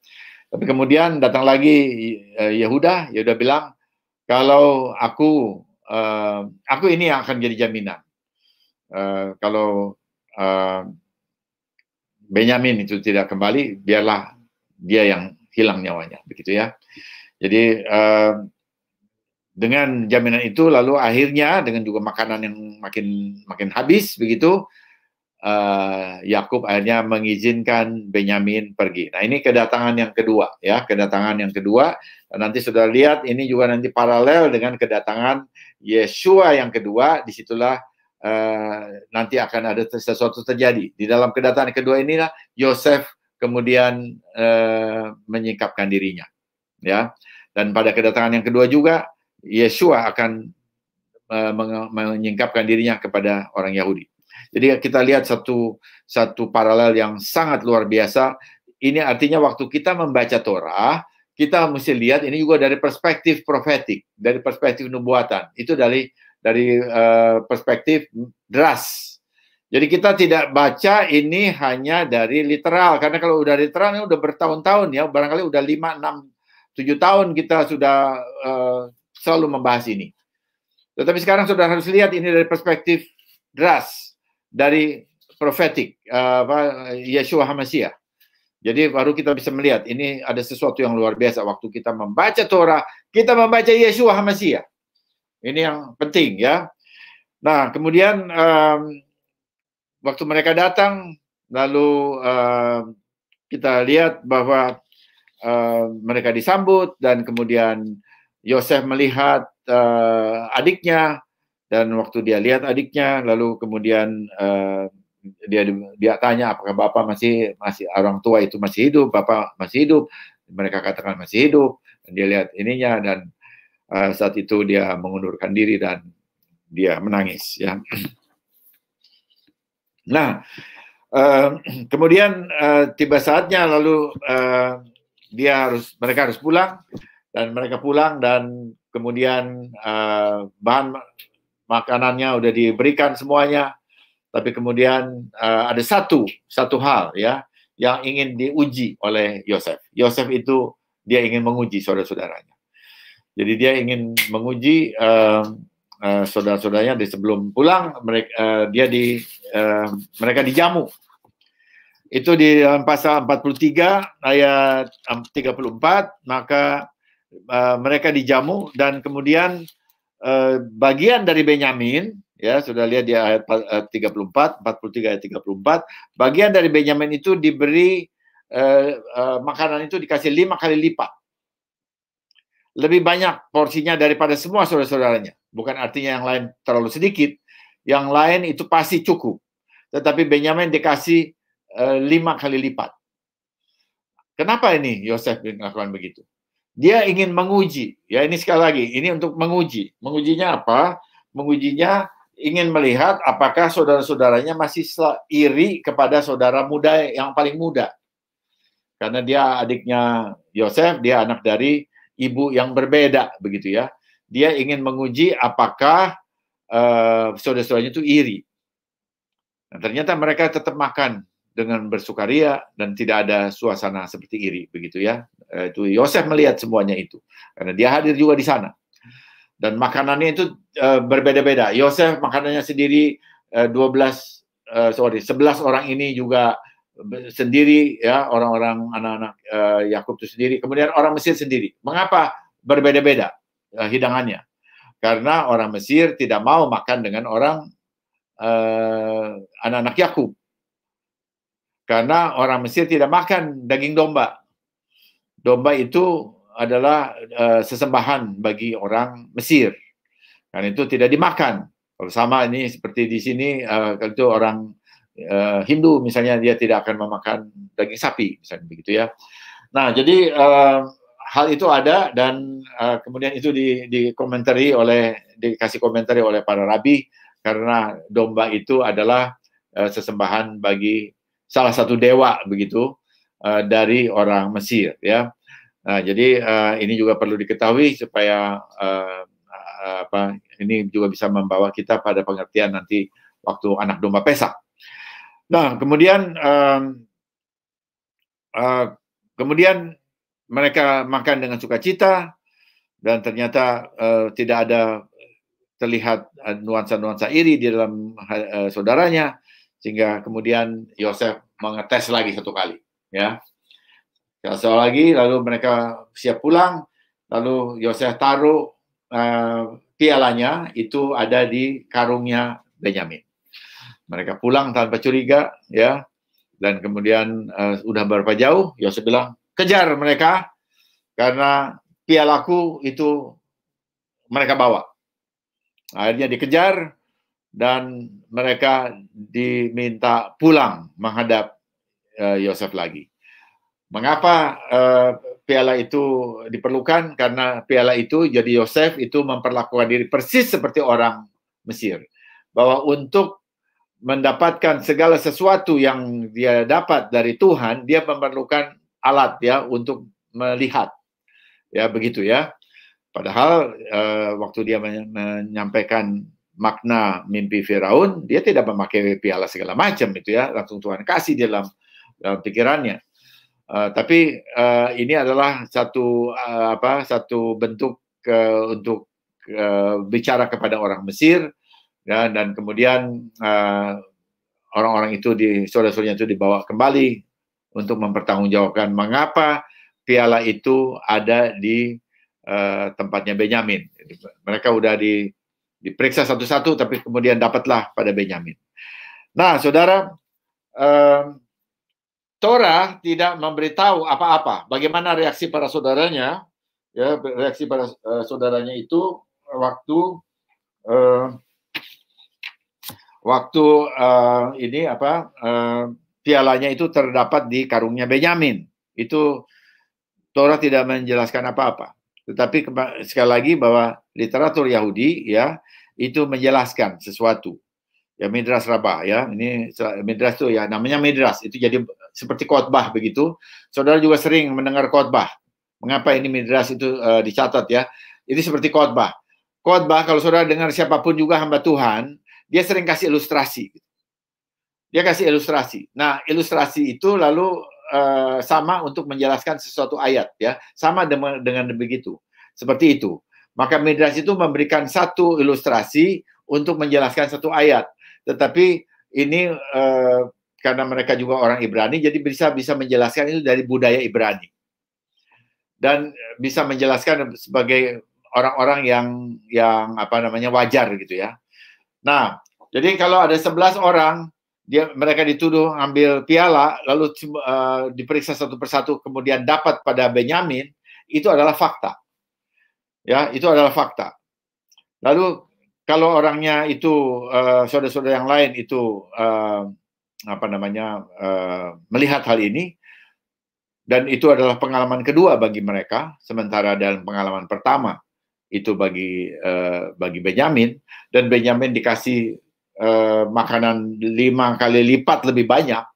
Tapi kemudian datang lagi Yehuda bilang, kalau aku ini yang akan jadi jaminan. Kalau Benyamin itu tidak kembali, biarlah dia yang hilang nyawanya, begitu ya. Jadi dengan jaminan itu, lalu akhirnya dengan juga makanan yang makin habis, begitu. Yakub akhirnya mengizinkan Benyamin pergi. Nah, ini kedatangan yang kedua ya, kedatangan yang kedua. Dan nanti sudah lihat ini juga nanti paralel dengan kedatangan Yeshua yang kedua. Disitulah nanti akan ada sesuatu terjadi. Di dalam kedatangan kedua inilah Yosef kemudian menyingkapkan dirinya, ya. Dan pada kedatangan yang kedua juga Yeshua akan menyingkapkan dirinya kepada orang Yahudi. Jadi kita lihat satu paralel yang sangat luar biasa. Ini artinya waktu kita membaca Torah, kita mesti lihat ini juga dari perspektif profetik, dari perspektif nubuatan. Itu dari perspektif dras. Jadi kita tidak baca ini hanya dari literal, karena kalau udah literal ini udah bertahun-tahun ya, barangkali udah 5, 6, 7 tahun kita sudah selalu membahas ini. Tetapi sekarang sudah harus lihat ini dari perspektif dras, dari profetik Yeshua HaMashiach. Jadi baru kita bisa melihat ini ada sesuatu yang luar biasa waktu kita membaca Torah, kita membaca Yeshua HaMashiach. Ini yang penting ya. Nah, kemudian waktu mereka datang, lalu kita lihat bahwa mereka disambut, dan kemudian Yosef melihat adiknya, dan waktu dia lihat adiknya, lalu kemudian dia tanya apakah bapak masih orang tua itu masih hidup, bapak masih hidup. Mereka katakan masih hidup. Dan dia lihat ininya, dan saat itu dia mengundurkan diri dan dia menangis ya. Nah, kemudian tiba saatnya, lalu mereka harus pulang, dan mereka pulang, dan kemudian bahan makanannya udah diberikan semuanya, tapi kemudian ada satu hal ya yang ingin diuji oleh Yosef. Yosef itu dia ingin menguji saudara-saudaranya. Jadi dia ingin menguji saudara-saudaranya. Di sebelum pulang mereka dijamu. Itu di dalam pasal 43 ayat 34, maka mereka dijamu, dan kemudian bagian dari Benyamin, ya sudah lihat di ayat 43 ayat 34, bagian dari Benyamin itu diberi makanan itu dikasih 5 kali lipat. Lebih banyak porsinya daripada semua saudara-saudaranya. Bukan artinya yang lain terlalu sedikit, yang lain itu pasti cukup. Tetapi Benyamin dikasih 5 kali lipat. Kenapa ini Yosef melakukan begitu? Dia ingin menguji, ya ini sekali lagi, ini untuk menguji. Mengujinya apa? Mengujinya ingin melihat apakah saudara-saudaranya masih iri kepada saudara muda yang paling muda. Karena dia adiknya Yosef, dia anak dari ibu yang berbeda, begitu ya. Dia ingin menguji apakah saudara-saudaranya itu iri. Nah, ternyata mereka tetap makan dengan bersukaria dan tidak ada suasana seperti iri, begitu ya. Itu Yosef melihat semuanya itu karena dia hadir juga di sana, dan makanannya itu berbeda-beda. Yosef makanannya sendiri, 11 orang ini juga sendiri ya, orang-orang anak-anak Yakub itu sendiri, kemudian orang Mesir sendiri. Mengapa berbeda-beda hidangannya? Karena orang Mesir tidak mau makan dengan orang anak-anak Yakub. Karena orang Mesir tidak makan daging domba. Domba itu adalah sesembahan bagi orang Mesir. Karena itu tidak dimakan. Kalau sama ini seperti di sini, kalau itu orang Hindu misalnya dia tidak akan memakan daging sapi misalnya begitu ya. Nah, jadi hal itu ada dan kemudian itu dikasih komentari oleh para rabi karena domba itu adalah sesembahan bagi salah satu dewa begitu dari orang Mesir ya. Nah, jadi ini juga perlu diketahui supaya ini juga bisa membawa kita pada pengertian nanti waktu anak domba Pesak. Nah, kemudian mereka makan dengan sukacita dan ternyata tidak ada terlihat nuansa-nuansa iri di dalam saudaranya, sehingga kemudian Yosef mengetes lagi satu kali, ya. Sekali lagi, lalu mereka siap pulang, lalu Yosef taruh pialanya itu ada di karungnya Benyamin. Mereka pulang tanpa curiga, ya, dan kemudian udah berapa jauh, Yosef bilang, kejar mereka, karena pialaku itu mereka bawa. Akhirnya dikejar, dan mereka diminta pulang menghadap Yosef lagi. Mengapa piala itu diperlukan? Karena piala itu, jadi Yosef itu memperlakukan diri persis seperti orang Mesir. Bahwa untuk mendapatkan segala sesuatu yang dia dapat dari Tuhan, dia memerlukan alat ya untuk melihat. Ya begitu ya. Padahal waktu dia menyampaikan makna mimpi Firaun, dia tidak memakai piala segala macam itu ya, langsung Tuhan kasih di dalam pikirannya. Tapi ini adalah satu bentuk untuk bicara kepada orang Mesir, ya, dan kemudian orang-orang itu saudara-saudaranya itu dibawa kembali untuk mempertanggungjawabkan mengapa piala itu ada di tempatnya Benyamin. Mereka udah diperiksa satu-satu, tapi kemudian dapatlah pada Benyamin. Nah, saudara, Torah tidak memberitahu apa-apa. Bagaimana reaksi para saudaranya? Ya, reaksi para saudaranya itu waktu pialanya itu terdapat di karungnya Benyamin. Itu Torah tidak menjelaskan apa-apa. Tetapi sekali lagi bahwa literatur Yahudi ya itu menjelaskan sesuatu. Ya, Midrash Rabbah ya. Ini Midrash itu ya namanya Midrash, itu jadi seperti khotbah begitu. Saudara juga sering mendengar khotbah. Mengapa ini Midrash itu dicatat ya? Ini seperti khotbah. Khotbah kalau saudara dengar siapapun juga hamba Tuhan, dia sering kasih ilustrasi. Dia kasih ilustrasi. Nah, ilustrasi itu lalu sama untuk menjelaskan sesuatu ayat ya, sama dengan begitu, seperti itu. Maka Midrash itu memberikan satu ilustrasi untuk menjelaskan satu ayat, tetapi ini karena mereka juga orang Ibrani, jadi bisa menjelaskan itu dari budaya Ibrani dan bisa menjelaskan sebagai orang-orang yang wajar gitu ya. Nah, jadi kalau ada 11 orang mereka dituduh ambil piala, lalu diperiksa satu persatu, kemudian dapat pada Benyamin, itu adalah fakta. Ya, itu adalah fakta. Lalu kalau orangnya itu saudara-saudara yang lain itu melihat hal ini, dan itu adalah pengalaman kedua bagi mereka, sementara dalam pengalaman pertama itu bagi Benyamin, dan Benyamin dikasih makanan 5 kali lipat lebih banyak,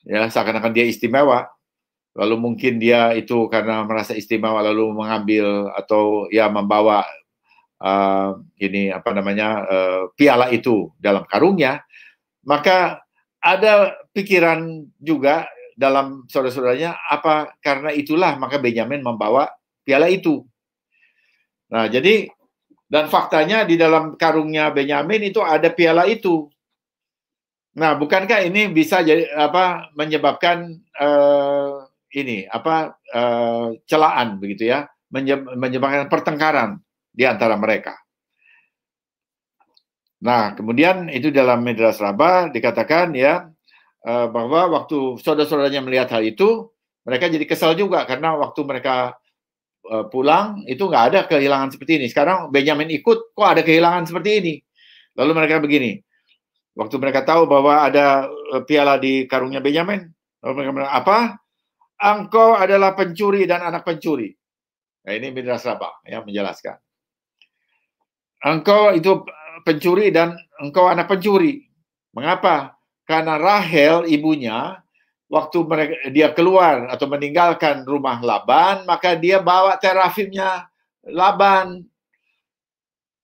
ya, seakan-akan dia istimewa. Lalu mungkin dia itu karena merasa istimewa lalu mengambil atau ya membawa piala itu dalam karungnya. Maka ada pikiran juga dalam saudara-saudaranya, apa karena itulah maka Benyamin membawa piala itu. Nah, jadi dan faktanya di dalam karungnya Benyamin itu ada piala itu. Nah, bukankah ini bisa jadi menyebabkan celaan begitu ya, menyebabkan pertengkaran di antara mereka. Nah, kemudian itu dalam Midrash Rabbah dikatakan ya bahwa waktu saudara-saudaranya melihat hal itu, mereka jadi kesal juga karena waktu mereka pulang itu nggak ada kehilangan seperti ini. Sekarang Benyamin ikut, kok ada kehilangan seperti ini? Lalu mereka begini, Waktu mereka tahu bahwa ada piala di karungnya Benyamin, lalu mereka bilang, apa? Engkau adalah pencuri dan anak pencuri. Nah, ini Midrash Rabbah yang menjelaskan. Engkau itu pencuri dan engkau anak pencuri. Mengapa? Karena Rahel, ibunya, waktu dia keluar atau meninggalkan rumah Laban, maka dia bawa terafimnya Laban.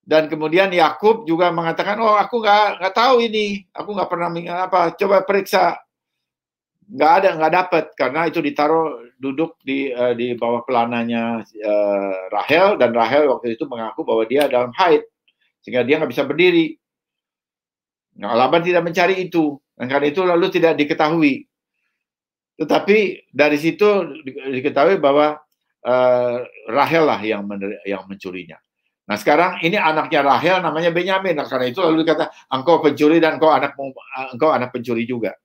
Dan kemudian Yakub juga mengatakan, oh aku nggak tahu ini, aku nggak pernah coba periksa, nggak dapat, karena itu ditaruh duduk di bawah pelananya Rahel, dan Rahel waktu itu mengaku bahwa dia dalam haid sehingga dia nggak bisa berdiri. Nah, Laban tidak mencari itu, dan karena itu lalu tidak diketahui. Tetapi dari situ diketahui bahwa Rahel lah yang mencurinya. Nah sekarang ini anaknya Rahel namanya Benyamin. Nah, karena itu lalu dikata engkau pencuri dan engkau anak pencuri juga.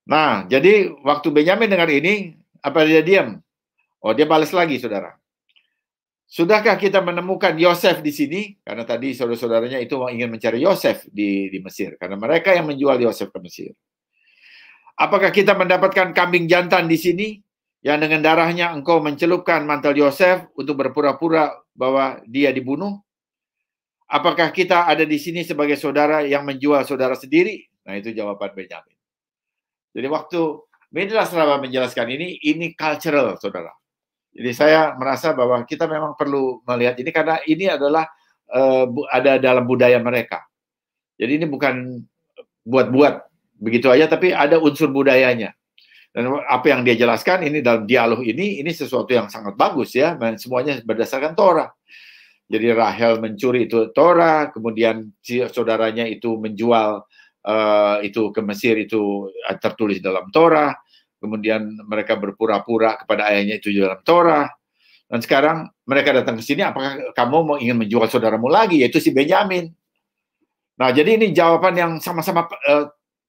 Nah jadi waktu Benyamin dengar ini, apa dia diam? Oh dia balas lagi, saudara. Sudahkah kita menemukan Yosef di sini? Karena tadi saudara-saudaranya itu ingin mencari Yosef di Mesir, karena mereka yang menjual Yosef ke Mesir. Apakah kita mendapatkan kambing jantan di sini yang dengan darahnya engkau mencelupkan mantel Yosef untuk berpura-pura bahwa dia dibunuh? Apakah kita ada di sini sebagai saudara yang menjual saudara sendiri? Nah, itu jawaban Benyamin. Jadi waktu Midrash Rabbah menjelaskan ini cultural, saudara. Jadi saya merasa bahwa kita memang perlu melihat ini karena ini adalah ada dalam budaya mereka. Jadi ini bukan buat-buat begitu aja, tapi ada unsur budayanya. Dan apa yang dia jelaskan ini dalam dialog ini sesuatu yang sangat bagus ya, dan semuanya berdasarkan Torah. Jadi Rahel mencuri itu Torah, kemudian si saudaranya itu menjual itu ke Mesir itu tertulis dalam Torah, kemudian mereka berpura-pura kepada ayahnya itu dalam Torah. Dan sekarang mereka datang ke sini, apakah kamu ingin menjual saudaramu lagi, yaitu si Benyamin. Nah, jadi ini jawaban yang sama-sama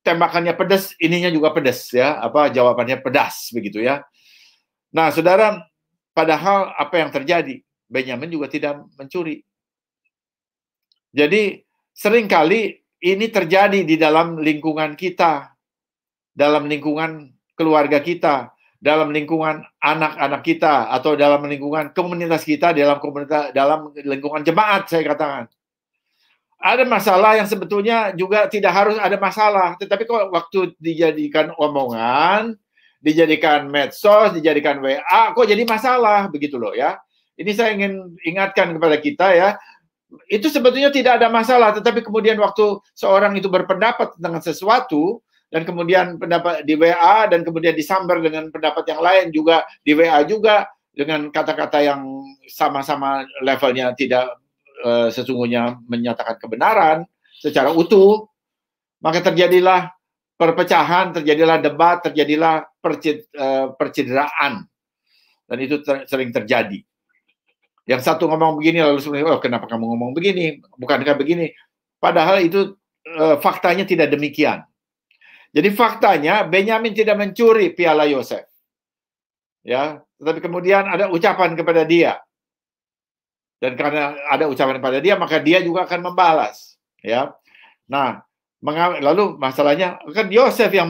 tembakannya pedas, ininya juga pedas ya, jawabannya pedas begitu ya. Nah, saudara, padahal apa yang terjadi? Benyamin juga tidak mencuri. Jadi seringkali ini terjadi di dalam lingkungan kita, dalam lingkungan keluarga kita, dalam lingkungan anak-anak kita, atau dalam lingkungan komunitas kita, dalam lingkungan jemaat, saya katakan. Ada masalah yang sebetulnya juga tidak harus ada masalah, tetapi kok waktu dijadikan omongan, dijadikan medsos, dijadikan WA, kok jadi masalah begitu loh ya. Ini saya ingin ingatkan kepada kita ya, itu sebetulnya tidak ada masalah, tetapi kemudian waktu seorang itu berpendapat tentang sesuatu, dan kemudian pendapat di WA, dan kemudian disambar dengan pendapat yang lain juga di WA juga, dengan kata-kata yang sama-sama levelnya tidak sesungguhnya menyatakan kebenaran secara utuh, maka terjadilah perpecahan, terjadilah debat, terjadilah percederaan, dan itu sering terjadi. Yang satu ngomong begini, lalu sebenarnya, oh kenapa kamu ngomong begini, bukankah begini, padahal itu faktanya tidak demikian. Jadi faktanya Benyamin tidak mencuri piala Yosef, ya, tetapi kemudian ada ucapan kepada dia. Dan karena ada ucapan pada dia, maka dia juga akan membalas. Ya, nah, lalu masalahnya kan Yosef yang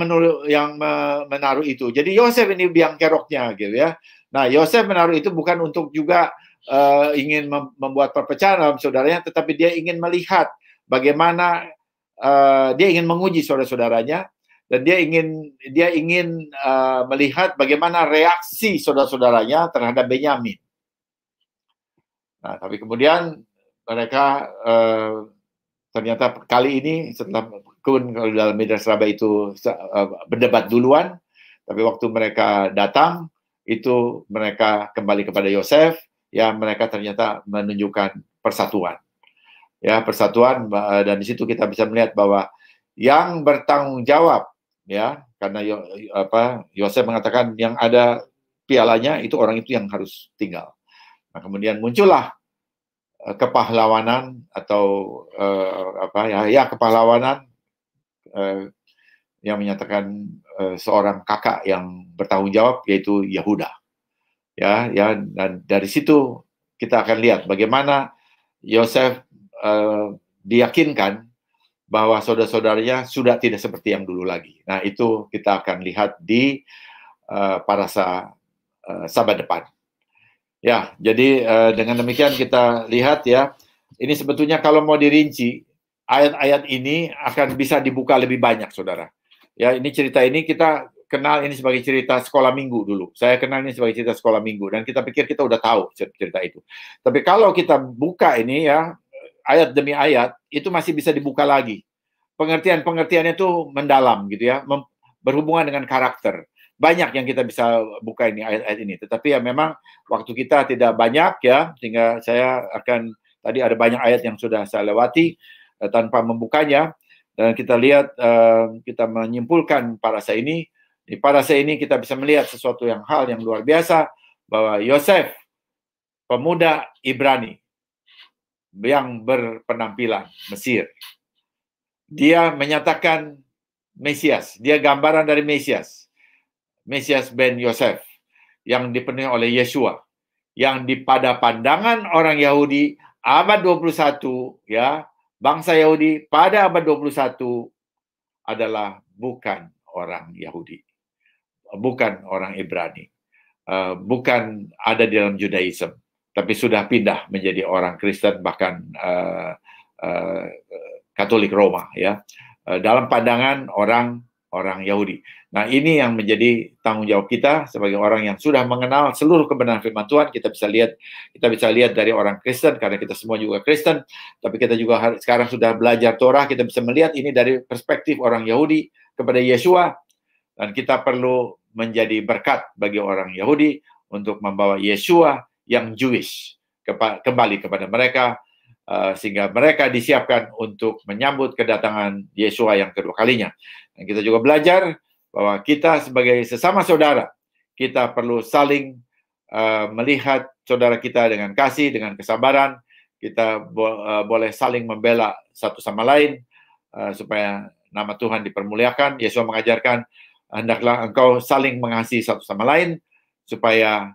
menaruh itu. Jadi Yosef ini biang keroknya, gitu ya. Nah, Yosef menaruh itu bukan untuk juga ingin membuat perpecahan dalam saudaranya, tetapi dia ingin melihat bagaimana dia ingin menguji saudara-saudaranya, dan dia ingin melihat bagaimana reaksi saudara-saudaranya terhadap Benyamin. Nah, tapi kemudian mereka ternyata kali ini setelah kalau dalam Midrash Rabbah itu berdebat duluan, tapi waktu mereka datang itu mereka kembali kepada Yosef, ya mereka ternyata menunjukkan persatuan. Ya, persatuan, dan di situ kita bisa melihat bahwa yang bertanggung jawab, ya, karena Yosef mengatakan yang ada pialanya itu orang itu yang harus tinggal. Nah, kemudian muncullah kepahlawanan atau kepahlawanan yang menyatakan seorang kakak yang bertanggung jawab, yaitu Yehuda. Ya, dan dari situ kita akan lihat bagaimana Yosef diyakinkan bahwa saudara-saudaranya sudah tidak seperti yang dulu lagi. Nah, itu kita akan lihat di parasa Sabat depan. Ya, jadi dengan demikian kita lihat ya, ini sebetulnya kalau mau dirinci, ayat-ayat ini akan bisa dibuka lebih banyak, saudara. Ya, ini cerita ini kita kenal ini sebagai cerita sekolah minggu dulu. Saya kenal ini sebagai cerita sekolah minggu, dan kita pikir kita udah tahu cerita itu. Tapi kalau kita buka ini ya, ayat demi ayat, itu masih bisa dibuka lagi. Pengertian-pengertiannya itu mendalam gitu ya, berhubungan dengan karakter. Banyak yang kita bisa buka ini ayat-ayat ini. Tetapi ya memang waktu kita tidak banyak ya, sehingga saya akan, tadi ada banyak ayat yang sudah saya lewati tanpa membukanya. Dan kita lihat, kita menyimpulkan parasa ini. Di parasa ini kita bisa melihat sesuatu hal yang luar biasa, bahwa Yosef, pemuda Ibrani yang berpenampilan Mesir, dia menyatakan Mesias, dia gambaran dari Mesias ben Yosef, yang dipenuhi oleh Yeshua, yang pada pandangan orang Yahudi abad 21 ya, bangsa Yahudi pada abad 21 adalah bukan orang Yahudi, bukan orang Ibrani, bukan ada di dalam Judaism, tapi sudah pindah menjadi orang Kristen, bahkan Katolik Roma ya, dalam pandangan orang Yahudi. Nah, ini yang menjadi tanggung jawab kita sebagai orang yang sudah mengenal seluruh kebenaran firman Tuhan. Kita bisa lihat dari orang Kristen, karena kita semua juga Kristen, tapi kita juga sekarang sudah belajar Torah, kita bisa melihat ini dari perspektif orang Yahudi kepada Yeshua, dan kita perlu menjadi berkat bagi orang Yahudi untuk membawa Yeshua yang Jewish kembali kepada mereka, sehingga mereka disiapkan untuk menyambut kedatangan Yeshua yang kedua kalinya. Dan kita juga belajar bahwa kita sebagai sesama saudara, kita perlu saling melihat saudara kita dengan kasih, dengan kesabaran. Kita boleh saling membela satu sama lain, supaya nama Tuhan dipermuliakan. Yesus mengajarkan, hendaklah engkau saling mengasihi satu sama lain, supaya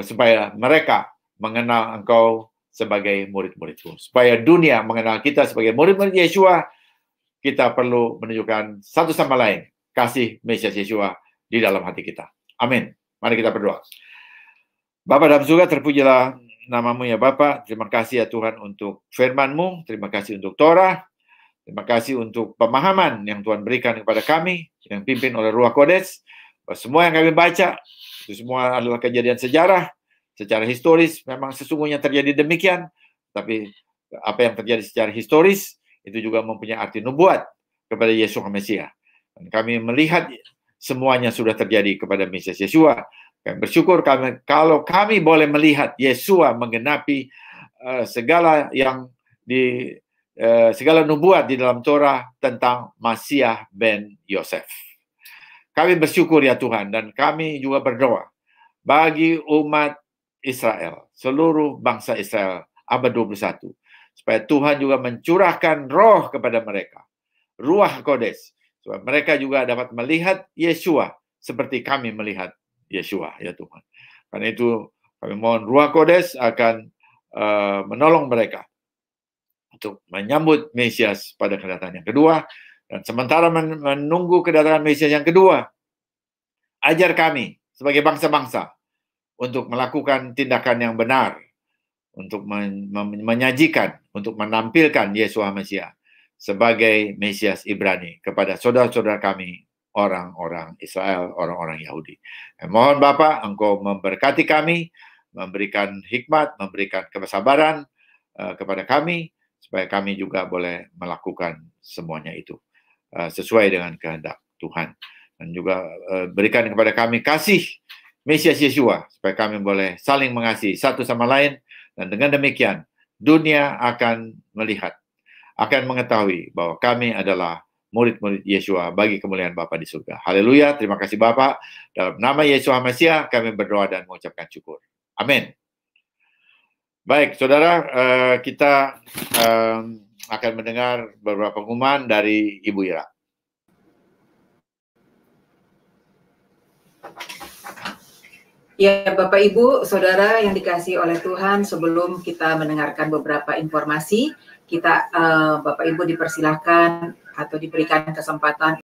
supaya mereka mengenal engkau sebagai murid-muridku. Supaya dunia mengenal kita sebagai murid-murid Yeshua, kita perlu menunjukkan satu sama lain kasih Mesias Yeshua di dalam hati kita. Amin. Mari kita berdoa. Bapa dalam surga, terpujilah namamu ya Bapa. Terima kasih ya Tuhan untuk firman-Mu. Terima kasih untuk Torah. Terima kasih untuk pemahaman yang Tuhan berikan kepada kami, yang dipimpin oleh Ruach Kodes. Semua yang kami baca, itu semua adalah kejadian sejarah. Secara historis memang sesungguhnya terjadi demikian, tapi apa yang terjadi secara historis itu juga mempunyai arti nubuat kepada Yesus Mesias. Dan kami melihat semuanya sudah terjadi kepada Mesias Yeshua. Kami bersyukur kalau kami boleh melihat Yeshua menggenapi segala nubuat di dalam Torah tentang Masiah ben Yosef. Kami bersyukur ya Tuhan, dan kami juga berdoa bagi umat Israel, seluruh bangsa Israel abad 21, supaya Tuhan juga mencurahkan roh kepada mereka, Ruach Kodes, supaya mereka juga dapat melihat Yeshua seperti kami melihat Yeshua ya Tuhan. Karena itu kami mohon Ruach Kodes akan menolong mereka untuk menyambut Mesias pada kedatangan yang kedua. Dan sementara menunggu kedatangan Mesias yang kedua, ajar kami sebagai bangsa-bangsa untuk melakukan tindakan yang benar, untuk menyajikan, untuk menampilkan Yesus Mesias sebagai Mesias Ibrani kepada saudara-saudara kami, orang-orang Israel, orang-orang Yahudi. Mohon Bapa, Engkau memberkati kami, memberikan hikmat, memberikan kesabaran kepada kami, supaya kami juga boleh melakukan semuanya itu sesuai dengan kehendak Tuhan. Dan juga berikan kepada kami kasih Mesias Yeshua, supaya kami boleh saling mengasihi satu sama lain, dan dengan demikian dunia akan melihat, akan mengetahui bahwa kami adalah murid-murid Yeshua bagi kemuliaan Bapa di surga. Haleluya, terima kasih Bapa. Dalam nama Yesus Mesias kami berdoa dan mengucapkan syukur. Amin. Baik, saudara, kita akan mendengar beberapa pengumuman dari Ibu Ira.
Ya, Bapak Ibu, Saudara yang dikasihi oleh Tuhan, sebelum kita mendengarkan beberapa informasi, kita Bapak Ibu dipersilahkan atau diberikan kesempatan